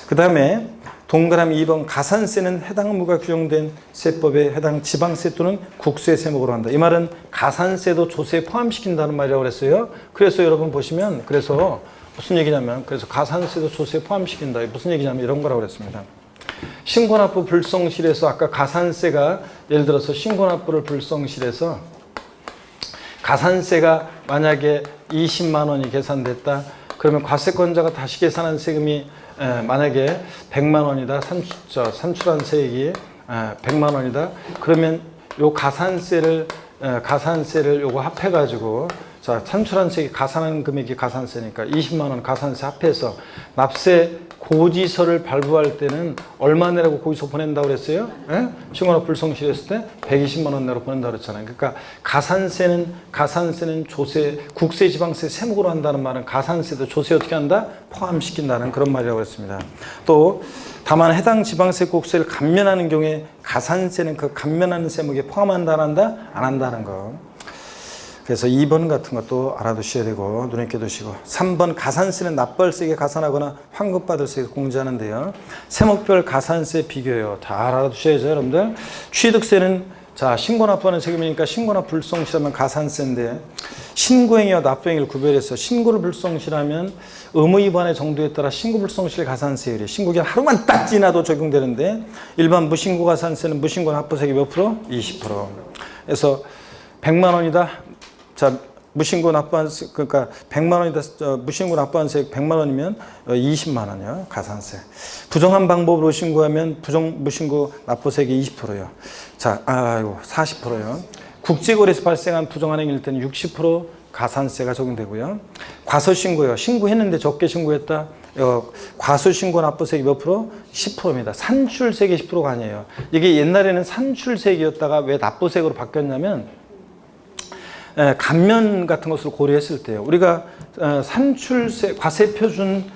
그 다음에 동그라미 2번 가산세는 해당 의무가 규정된 세법에 해당 지방세 또는 국세 세목으로 한다. 이 말은 가산세도 조세에 포함시킨다는 말이라고 그랬어요. 그래서 여러분 보시면 그래서 무슨 얘기냐면 그래서 가산세도 조세에 포함시킨다. 무슨 얘기냐면 이런 거라고 그랬습니다. 신고납부 불성실에서 아까 가산세가 예를 들어서 신고납부를 불성실해서 가산세가 만약에 20만 원이 계산됐다. 그러면 과세권자가 다시 계산한 세금이 만약에 100만 원이다. 산출한 세액이 100만 원이다. 그러면 요 가산세를 요거 합해 가지고 자, 산출한 세액이 가산한 금액이 가산세니까 20만 원 가산세 합해서 납세 고지서를 발부할 때는 얼마 내라고 고지서 보낸다고 그랬어요? 신고납부 불성실했을 때 120만 원 내로 보낸다고 그랬잖아요. 그러니까 가산세는 조세, 국세, 지방세 세목으로 한다는 말은 가산세도 조세 어떻게 한다? 포함시킨다는 그런 말이라고 했습니다. 또 다만 해당 지방세 국세를 감면하는 경우에 가산세는 그 감면하는 세목에 포함한다 안 한다? 안 한다는 거. 그래서 2번 같은 것도 알아두셔야 되고 눈에 껴두시고 3번 가산세는 납부할 세액에 가산하거나 환급받을 세액에 공제하는데요. 세목별 가산세 비교요. 다 알아두셔야죠 여러분들. 취득세는 자 신고납부하는 세금이니까 신고납부 불성실하면 가산세인데 신고행위와 납부행위를 구별해서 신고를 불성실하면 의무 위반의 정도에 따라 신고 불성실 가산세율이 신고기한 하루만 딱 지나도 적용되는데 일반 무신고 가산세는 무신고 납부세액이 몇 프로? 20%. 그래서 100만 원이다. 자, 무신고 납부한 그러니까 100만 원이다. 무신고 납부한 세액 100만 원이면 20만 원이요. 가산세. 부정한 방법으로 신고하면 무신고 납부세액이 20%요. 자, 아이고 40%요. 국제거래에서 발생한 부정한 행위일 때는 60% 가산세가 적용되고요. 과소신고요. 신고했는데 적게 신고했다. 과소신고 납부세액이 몇 프로? 10%입니다. 산출세액이 10%가 아니에요. 이게 옛날에는 산출세액이었다가 왜 납부세액으로 바뀌었냐면 감면 같은 것을 고려했을 때요. 우리가 산출세 과세표준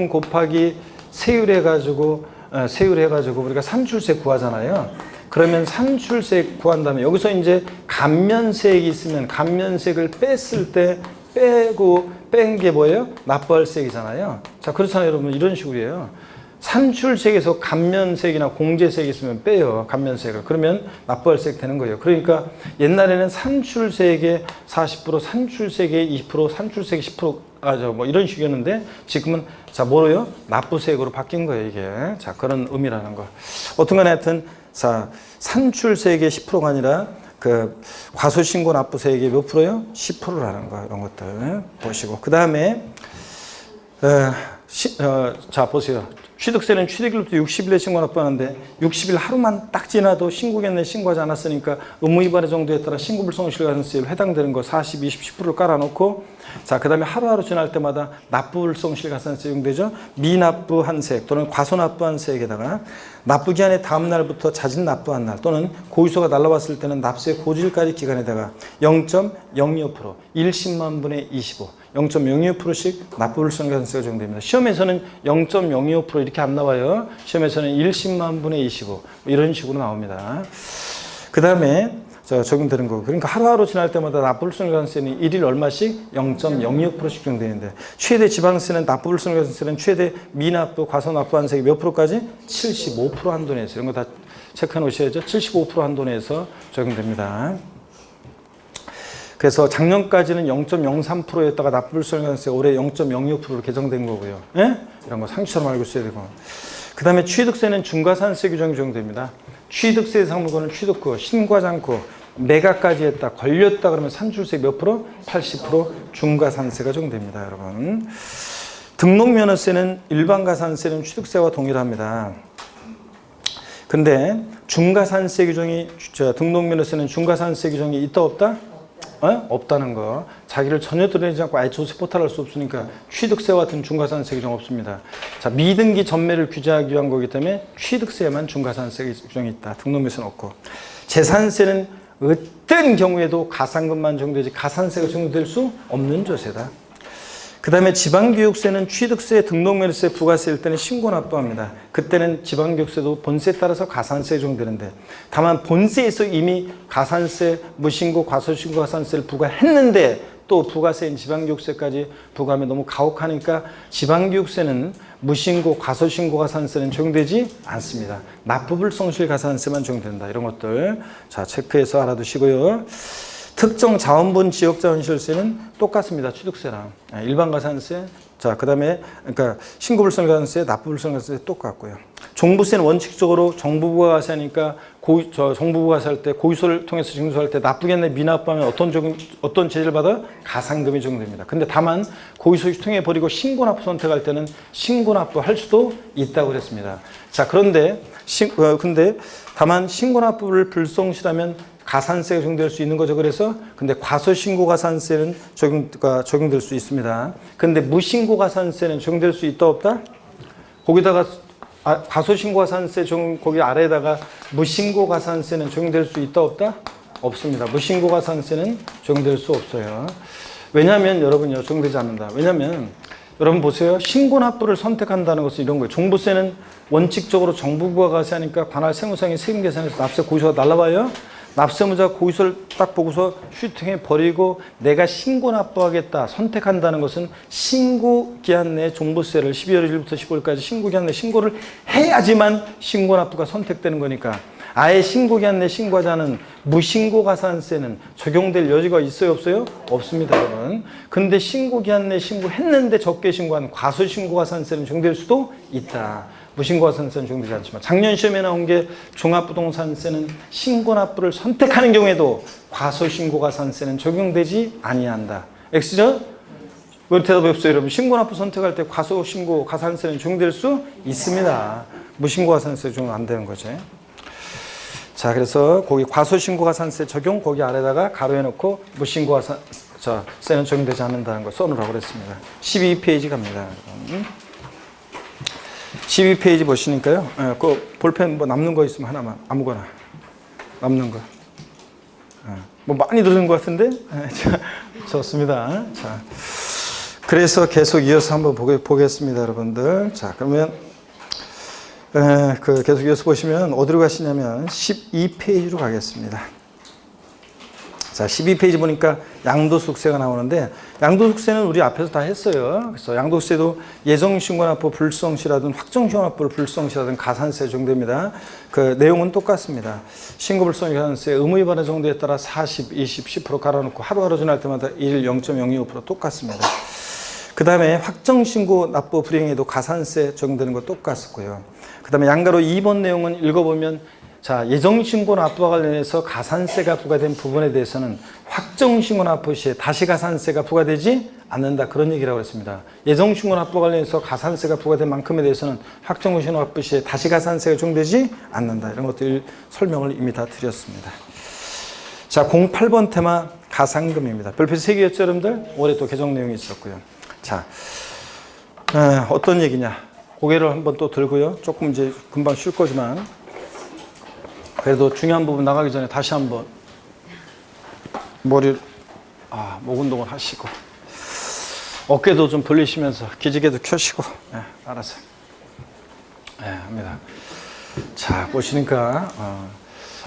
곱하기 세율 해가지고 우리가 산출세 구하잖아요. 그러면 산출세 구한다면 여기서 이제 감면세액이 있으면 감면세액을 뺐을 때 뺀 게 뭐예요? 납부할 세액이잖아요. 자 그렇잖아요, 여러분. 이런 식으로요. 산출세액에서 감면세액이나 공제세액이 있으면 빼요. 감면세액을. 그러면 납부할 세액 되는 거예요. 그러니까 옛날에는 산출세액의 40%, 산출세액의 2%, 산출세액 10%, 뭐 이런 식이었는데 지금은 자 뭐로요? 납부세액으로 바뀐 거예요, 이게. 자 그런 의미라는 거. 어떤간에 하여튼 자 산출세액의 10%가 아니라 그 과소신고 납부세액이 몇 프로요? 10%라는 거. 이런 것들 보시고 그 다음에 자 보세요. 취득세는 취득일부터 60일에 신고 납부하는데 60일 하루만 딱 지나도 신고했네 신고하지 않았으니까 의무 위반의 정도에 따라 신고 불성실 가산세율 해당되는 거 40, 20, 10%를 깔아놓고 자 그다음에 하루하루 지날 때마다 납부 불성실 가산세 적용되죠. 미납부한 세액 또는 과소납부한 세액에다가 납부기한의 다음 날부터 자진 납부한 날 또는 고의소가 날라왔을 때는 납세 고지일까지 기간에다가 0.02%, 1십만 분의 25 0.02%씩 납부불성가산세가 적용됩니다. 시험에서는 0.02% 이렇게 안 나와요. 시험에서는 1십만 분의 25 이런 식으로 나옵니다. 그 다음에 적용되는 거고. 그러니까 하루하루 지날 때마다 납부불순가산세는 일일 얼마씩 0.02%씩 적용되는데, 최대 지방세는 납부불순가산세는 최대 미납부 과소납부 한세기 몇 프로까지? 75% 한도 내에서. 이런 거 다 체크해 놓으셔야죠. 75% 한도 내에서 적용됩니다. 그래서 작년까지는 0.03%였다가 납부불순가산세가 올해 0.06%로 개정된 거고요. 예? 이런 거 상식처럼 알고 있어야 되고. 그 다음에 취득세는 중과산세 규정이 적용됩니다. 취득세 대상 물건은 취득후, 신고하지 매각까지 했다, 걸렸다 그러면 산출세 몇 프로? 80% 중과산세가 적용됩니다, 여러분. 등록면허세는 일반가산세는 취득세와 동일합니다. 근데 중과산세 규정이, 등록면허세는 중과산세 규정이 있다 없다? 없다는 거. 자기를 전혀 드러내지 않고 아예 조세 포탈할 수 없으니까 취득세와 같은 중과산세 규정 없습니다. 자, 미등기 전매를 규제하기 위한 거기 때문에 취득세에만 중과산세 규정이 있다. 등록면허세는 없고. 재산세는 어떤 경우에도 가상금만 적용되지 가산세가 적용될 수 없는 조세다. 그 다음에 지방교육세는 취득세, 등록면허세, 부가세일 때는 신고 납부합니다. 그때는 지방교육세도 본세에 따라서 가산세에 적용되는데, 다만 본세에서 이미 가산세, 무신고, 과소신고 가산세를 부과했는데 또 부가세인 지방교육세까지 부과하면 너무 가혹하니까 지방교육세는 무신고, 과소신고 가산세는 적용되지 않습니다. 납부불성실 가산세만 적용된다. 이런 것들 자 체크해서 알아두시고요. 특정 자원분 지역자원시설세는 똑같습니다. 취득세랑 일반가산세, 자 그다음에 그러니까 신고불성가산세, 납부불성가산세 똑같고요. 종부세는 원칙적으로 정부부가 가세하니까 정부부가 가세할 때 고유소를 통해서 징수할 때 납부겠네 미납부하면 어떤 제재를 받아? 가상금이 적용됩니다. 근데 다만 고유소 통해 버리고 신고납부 선택할 때는 신고납부 할 수도 있다고 그랬습니다. 자 그런데 근데 다만 신고납부를 불성실하면 가산세가 적용될 수 있는 거죠. 그래서 근데 과소신고 가산세는 적용될 수 있습니다. 근데 무신고 가산세는 적용될 수 있다 없다? 거기다가 과소신고 가산세 거기 아래에다가 무신고 가산세는 적용될 수 있다 없다? 없습니다. 무신고 가산세는 적용될 수 없어요. 왜냐하면 여러분요 적용되지 않는다. 왜냐하면 여러분 보세요. 신고납부를 선택한다는 것은 이런 거예요. 종부세는 원칙적으로 정부부가 가세하니까 관할 세무상의 세금 계산에서 납세 고유소가 날라와요. 납세무자 고유소를 딱 보고서 슈팅해 버리고 내가 신고 납부하겠다 선택한다는 것은 신고기한 내 종부세를 12월 1일부터 15일까지 신고기한 내 신고를 해야지만 신고 납부가 선택되는 거니까 아예 신고기한 내 신고하지 않은 무신고 가산세는 적용될 여지가 있어요 없어요? 없습니다 여러분. 근데 신고기한 내 신고했는데 적게 신고한 과소신고 가산세는 적용될 수도 있다. 무신고가산세는 적용되지 않지만 작년 시험에 나온 게 종합부동산세는 신고납부를 선택하는 경우에도 과소신고가산세는 적용되지 아니한다. X죠? 왜 대답이 없어요 여러분? 신고납부 선택할 때 과소신고가산세는 적용될 수 있습니다. 무신고가산세 적용 안 되는 거죠. 자 그래서 거기 과소신고가산세 적용 거기 아래다가 가로해 놓고 무신고가산세는 적용되지 않는다는 거 써놓으라고 그랬습니다. 12페이지 갑니다. 12페이지 보시니까요. 그 볼펜 뭐 남는 거 있으면 하나만 아무거나 남는 거. 뭐 많이 들은 것 같은데 좋습니다. 자, 그래서 계속 이어서 한번 보겠습니다, 여러분들. 자, 그러면 계속 이어서 보시면 어디로 가시냐면 12페이지로 가겠습니다. 자, 12페이지 보니까 양도소득세가 나오는데 양도소득세는 우리 앞에서 다 했어요. 그래서 양도세도 예정신고납부 불성실하든 확정신고납부를 불성실하든 가산세 적용됩니다. 그 내용은 똑같습니다. 신고불성가산세 의무위반의 정도에 따라 40, 20, 10% 갈아놓고 하루하루 지날 때마다 1일 0.025% 똑같습니다. 그 다음에 확정신고납부 불이행에도 가산세 적용되는 거 똑같고요. 그 다음에 양가로 2번 내용은 읽어보면 자, 예정신고 납부와 관련해서 가산세가 부과된 부분에 대해서는 확정신고 납부 시에 다시 가산세가 부과되지 않는다. 그런 얘기라고 했습니다. 예정신고 납부와 관련해서 가산세가 부과된 만큼에 대해서는 확정신고 납부 시에 다시 가산세가 적용되지 않는다. 이런 것들 설명을 이미 다 드렸습니다. 자, 08번 테마 가상금입니다. 별표 3개였죠, 여러분들? 올해 또 개정 내용이 있었고요. 자, 어떤 얘기냐. 고개를 한번 또 들고요. 조금 이제 금방 쉴 거지만 그래도 중요한 부분 나가기 전에 다시 한번 목 운동을 하시고 어깨도 좀 벌리시면서 기지개도 켜시고 알아서 합니다. 자, 보시니까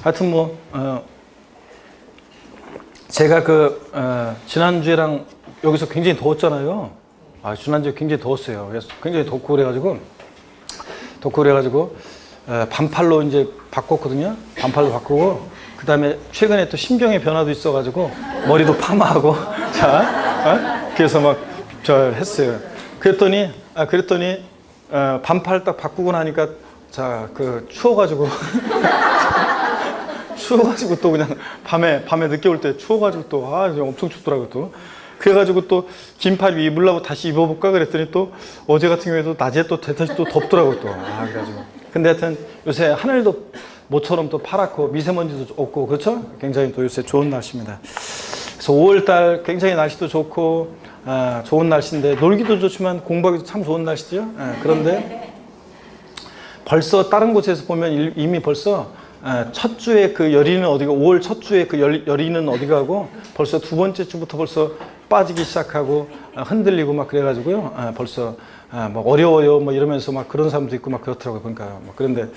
하여튼 제가 지난주에랑 여기서 굉장히 더웠잖아요. 지난주에 굉장히 더웠어요. 그래서 굉장히 덥고 그래가지고 반팔로 이제 바꿨거든요. 반팔로 바꾸고, 그 다음에 최근에 또 심경의 변화도 있어가지고 머리도 파마하고 그래서 막 했어요. 그랬더니 반팔 딱 바꾸고 나니까 추워가지고 또 그냥 밤에 늦게 올 때 추워가지고 또 엄청 춥더라고요. 또 그래가지고 또 긴팔 입으려고 다시 입어볼까 그랬더니 또 어제 같은 경우에도 낮에 또 다시 또 덥더라고요. 또 그래가지고 근데 하여튼 요새 하늘도 모처럼 또 파랗고 미세먼지도 없고, 그렇죠? 굉장히 또 요새 좋은 날씨입니다. 그래서 5월달 굉장히 날씨도 좋고 좋은 날씨인데, 놀기도 좋지만 공부하기도 참 좋은 날씨죠. 그런데 벌써 다른 곳에서 보면 이미 벌써 첫 주에 그 열이는 어디가, 5월 첫 주에 그 열이는 어디 가고 벌써 두 번째 주부터 벌써 빠지기 시작하고 흔들리고 막 그래가지고요. 벌써 뭐 어려워요 뭐 이러면서 막 그런 사람도 있고 막 그렇더라고요. 그러니까 그런데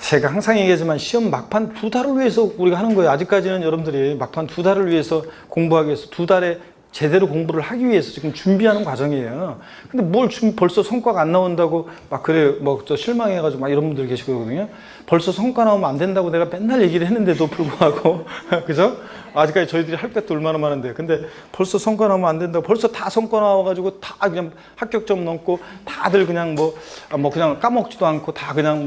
제가 항상 얘기하지만 시험 막판 2달을 위해서 우리가 하는 거예요. 아직까지는 여러분들이 막판 2달을 위해서 공부하기 위해서 2달에 제대로 공부를 하기 위해서 지금 준비하는 과정이에요. 근데 벌써 성과가 안 나온다고 막 그래 실망해가지고 막 이런 분들 계시거든요. 벌써 성과 나오면 안 된다고 내가 맨날 얘기를 했는데도 불구하고 그죠? 아직까지 저희들이 할 것도 얼마나 많은데, 근데 벌써 성과 나오면 안 된다고, 벌써 다 성과 나와가지고 다 그냥 합격점 넘고 다들 그냥 그냥 까먹지도 않고 다 그냥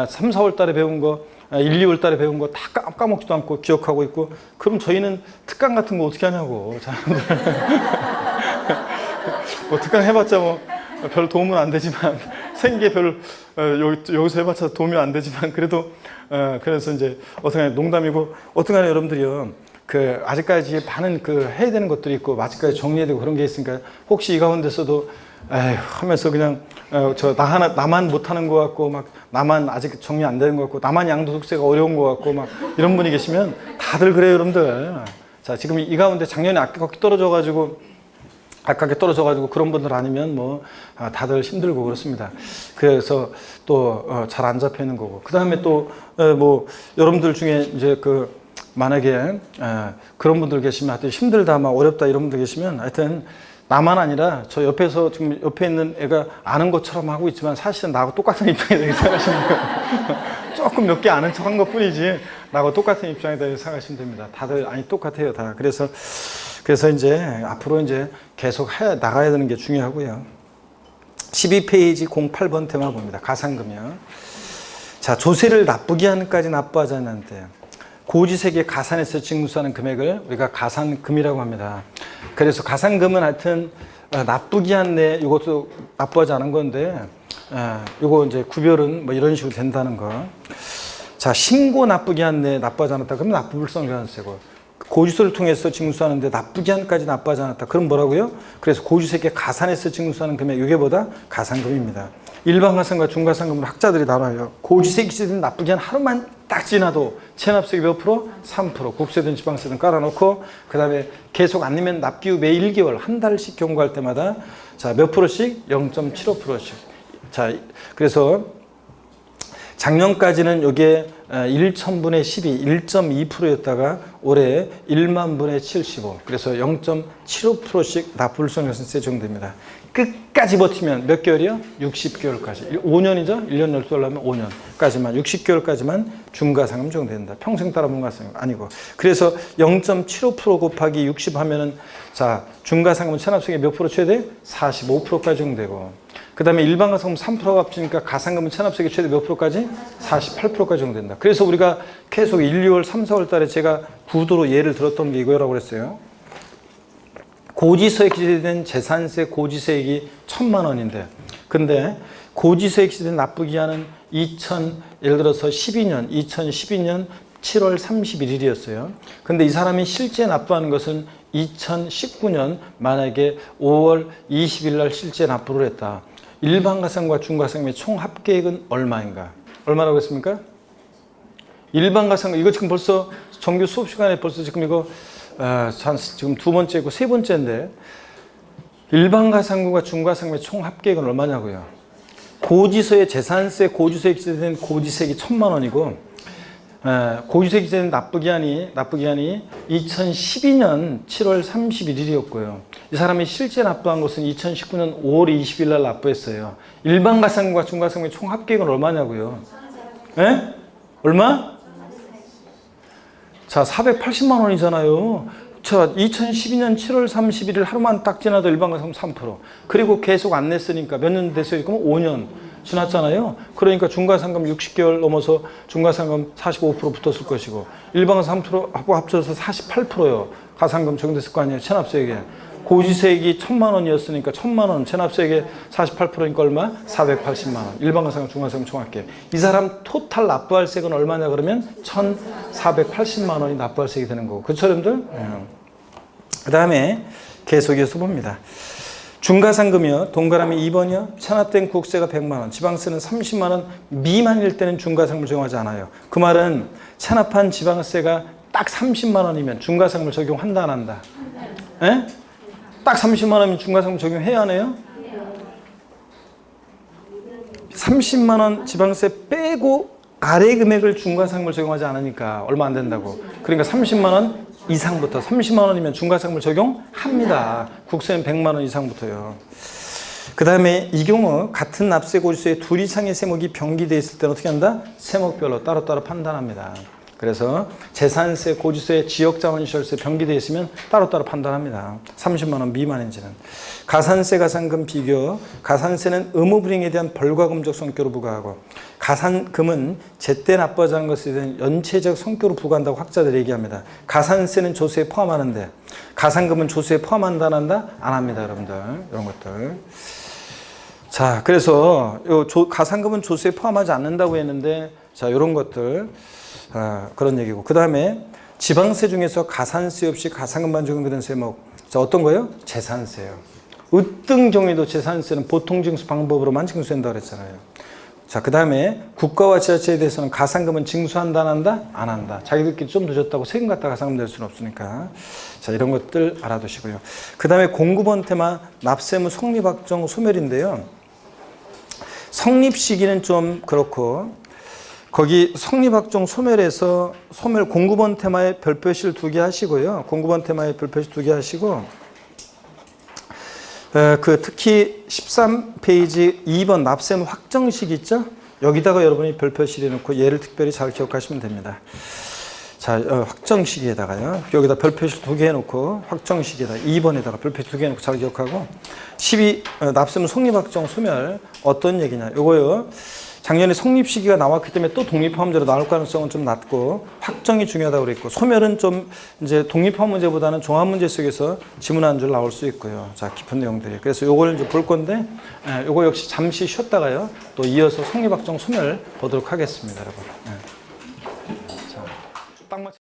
3, 4월 달에 배운 거 1, 2월 달에 배운 거 다 까먹지도 않고 기억하고 있고, 그럼 저희는 특강 같은 거 어떻게 하냐고. 특강 해봤자 별 도움은 안 되지만 생기에 여기서 해봤자 도움이 안 되지만 그래도 그래서 이제 어떻게 농담이고, 어떻게 여러분들이요 아직까지 많은 해야 되는 것들이 있고 아직까지 정리해야 되고 그런 게 있으니까, 혹시 이 가운데서도 하면서 그냥 나만 못하는 것 같고 나만 아직 정리 안 되는 것 같고 나만 양도소득세가 어려운 것 같고 이런 분이 계시면 다들 그래요, 여러분들. 자, 지금 이 가운데 작년에 아깝게 떨어져가지고 그런 분들 아니면 다들 힘들고 그렇습니다. 그래서 또 잘 안 잡혀 있는 거고, 그 다음에 또 여러분들 중에 이제 만약에 그런 분들 계시면 하여튼 힘들다 어렵다 이런 분들 계시면, 하여튼 나만 아니라 저 옆에서 지금 옆에 있는 애가 아는 것처럼 하고 있지만 사실은 나하고 똑같은 입장이다 생각하시면 돼요. 조금 몇 개 아는 척한 것 뿐이지 나하고 똑같은 입장이다 생각하시면 됩니다. 다들 똑같아요, 다. 그래서 이제 앞으로 이제 계속 나가야 되는 게 중요하고요. 12페이지 08번 테마 봅니다. 가산금이요. 자, 조세를 나쁘게 하는까지 납부하지 않는데 고지세계 가산에서 징수하는 금액을 우리가 가산금이라고 합니다. 그래서 가산금은 하여튼 나쁘게 한 내 이것도 납부하지 않은 건데, 이거 이제 구별은 이런 식으로 된다는 거. 자, 신고 나쁘게 한 내 납부하지 않았다. 그러면 납부불성교환세고, 고지서를 통해서 징수하는데 나쁘게 한까지 납부하지 않았다. 그럼 뭐라고요? 그래서 고지세계 가산에서 징수하는 금액, 이게 뭐다? 가산금입니다. 일반 가산과 중가산금을 학자들이 나눠요. 고지세 기재된 나쁘게 한 하루만 딱 지나도 체납세율이 몇 프로? 3%. 국세든 지방세든 깔아놓고, 그 다음에 계속 안 내면 납기 후 매 1개월 한 달씩 경고할 때마다 몇 프로씩? 0.75%씩. 자, 그래서 작년까지는 이게 1,000분의 12, 1.2%였다가 올해 1만 분의 75. 그래서 0.75%씩 납부불성교환세 적용됩니다. 끝까지 버티면 몇 개월이요? 60개월까지. 5년이죠? 1년 12달 하면 5년까지만, 60개월까지만 중가상금 적용된다. 평생 따라 분가상금 아니고. 그래서 0.75% 곱하기 60 하면은, 자, 중가상금은 체납세액이 몇 프로 최대? 45%까지 적용되고. 그 다음에 일반 가산금 3%가 합치니까 가산금은 체납세액이 최대 몇 프로까지? 48%까지 적용된다. 그래서 우리가 계속 1, 2월, 3, 4월 달에 제가 구도로 예를 들었던 게 이거라고 그랬어요. 고지서에 기재된 재산세 고지세액이 1,000만 원인데, 근데 고지서에 기재된 납부기한은 예를 들어서 2012년 7월 31일이었어요. 근데 이 사람이 실제 납부하는 것은 2019년 만약에 5월 20일 날 실제 납부를 했다. 일반 가산과 중가상금의 총 합계액은 얼마인가? 얼마라고 했습니까? 일반 가산금, 이거 지금 벌써 정규 수업 시간에 벌써 지금 이거 지금 두 번째고 세 번째인데, 일반 가산금과 중가상금의 총 합계액은 얼마냐고요? 고지서의 재산세 고지서에 기재된 고지세액이 1,000만 원이고 고유세 기재는 납부기한이 2012년 7월 31일이었고요. 이 사람이 실제 납부한 것은 2019년 5월 20일 날 납부했어요. 일반 가산금과 중과상금의 총 합계액은 얼마냐고요? 예? 얼마? 자, 480만 원이잖아요. 자, 2012년 7월 31일 하루만 딱 지나도 일반 가산금 3%. 그리고 계속 안 냈으니까 몇 년 됐어요? 그럼 5년 지났잖아요. 그러니까 중과상금 60개월 넘어서 중과상금 45% 붙었을 것이고 일반 가산금 3%하고 합쳐서 48%요. 가산금 적용됐을 거 아니에요. 체납세액에. 고지세액이 1,000만 원이었으니까 1,000만 원, 체납세액의 48%니까 얼마? 480만 원. 일반 가산금, 중과상금 총합계. 이 사람 토탈 납부할 세액은 얼마냐 그러면 1,480만 원이 납부할 세액이 되는 거고. 그렇죠, 여러분들? 그 다음에 계속해서 봅니다. 중과상금이요. 동그라미 2번이요. 체납된 국세가 100만 원, 지방세는 30만 원 미만일 때는 중과상금을 적용하지 않아요. 그 말은 체납한 지방세가 딱 30만 원이면 중과상금을 적용한다 안 한다? 예? 딱 30만 원이면 중과상금 적용해야 하네요? 30만 원 지방세 빼고 아래 금액을 중과상금을 적용하지 않으니까 얼마 안 된다고. 그러니까 30만 원 이상부터 30만 원이면 중과상금을 적용합니다. 국세는 100만 원 이상부터요. 그 다음에 이 경우 같은 납세 고지서에 둘 이상의 세목이 병기되어 있을 때는 어떻게 한다? 세목별로 따로따로 판단합니다. 그래서 재산세, 고지서에 지역자원시설세 병기되어 있으면 따로따로 판단합니다. 30만 원 미만인지는. 가산세, 가산금 비교. 가산세는 의무불이행에 대한 벌과금적 성격으로 부과하고 가산금은 제때 납부하지 않은 것에 대한 연체적 성격으로 부과한다고 학자들이 얘기합니다. 가산세는 조세에 포함하는데 가산금은 조세에 포함한다 안 한다? 안 합니다, 여러분들. 이런 것들. 자, 그래서 가산금은 조세에 포함하지 않는다고 했는데 자, 이런 것들 그런 얘기고. 그 다음에 지방세 중에서 가산세 없이 가산금만 적용되는 세목. 자, 어떤 거예요? 재산세요. 어떤 경우에도 재산세는 보통징수 방법으로만 징수한다고 그랬잖아요. 자, 그 다음에 국가와 지자체에 대해서는 가산금은 징수한다 안 한다? 안 한다. 자기들끼리 좀 늦었다고 세금 갖다 가산금 낼 수는 없으니까. 자, 이런 것들 알아두시고요. 그 다음에 09번 테마 납세무 성립확정 소멸인데요. 성립 시기는 좀 그렇고 거기 성립확정 소멸에서 소멸 09번 테마에 별표실 2개 하시고요. 09번 테마에 별표실 2개 하시고 특히 13페이지 2번 납세무 확정식 있죠? 여기다가 여러분이 별표실 해놓고 얘를 특별히 잘 기억하시면 됩니다. 자, 확정식에다가요. 여기다 별표실 2개 해놓고 확정식에다 2번에다가 별표실 2개 해놓고 잘 기억하고 12 납세무 성립확정 소멸 어떤 얘기냐? 요거요. 작년에 성립 시기가 나왔기 때문에 또 독립화 문제로 나올 가능성은 좀 낮고 확정이 중요하다고 그랬고 소멸은 좀 이제 독립화 문제보다는 종합 문제 속에서 지문 한 줄 나올 수 있고요. 자, 깊은 내용들이. 그래서 요걸 이제 볼 건데 요거 역시 잠시 쉬었다가요. 또 이어서 성립 확정 소멸 보도록 하겠습니다, 여러분. 자, 딱 맞춰.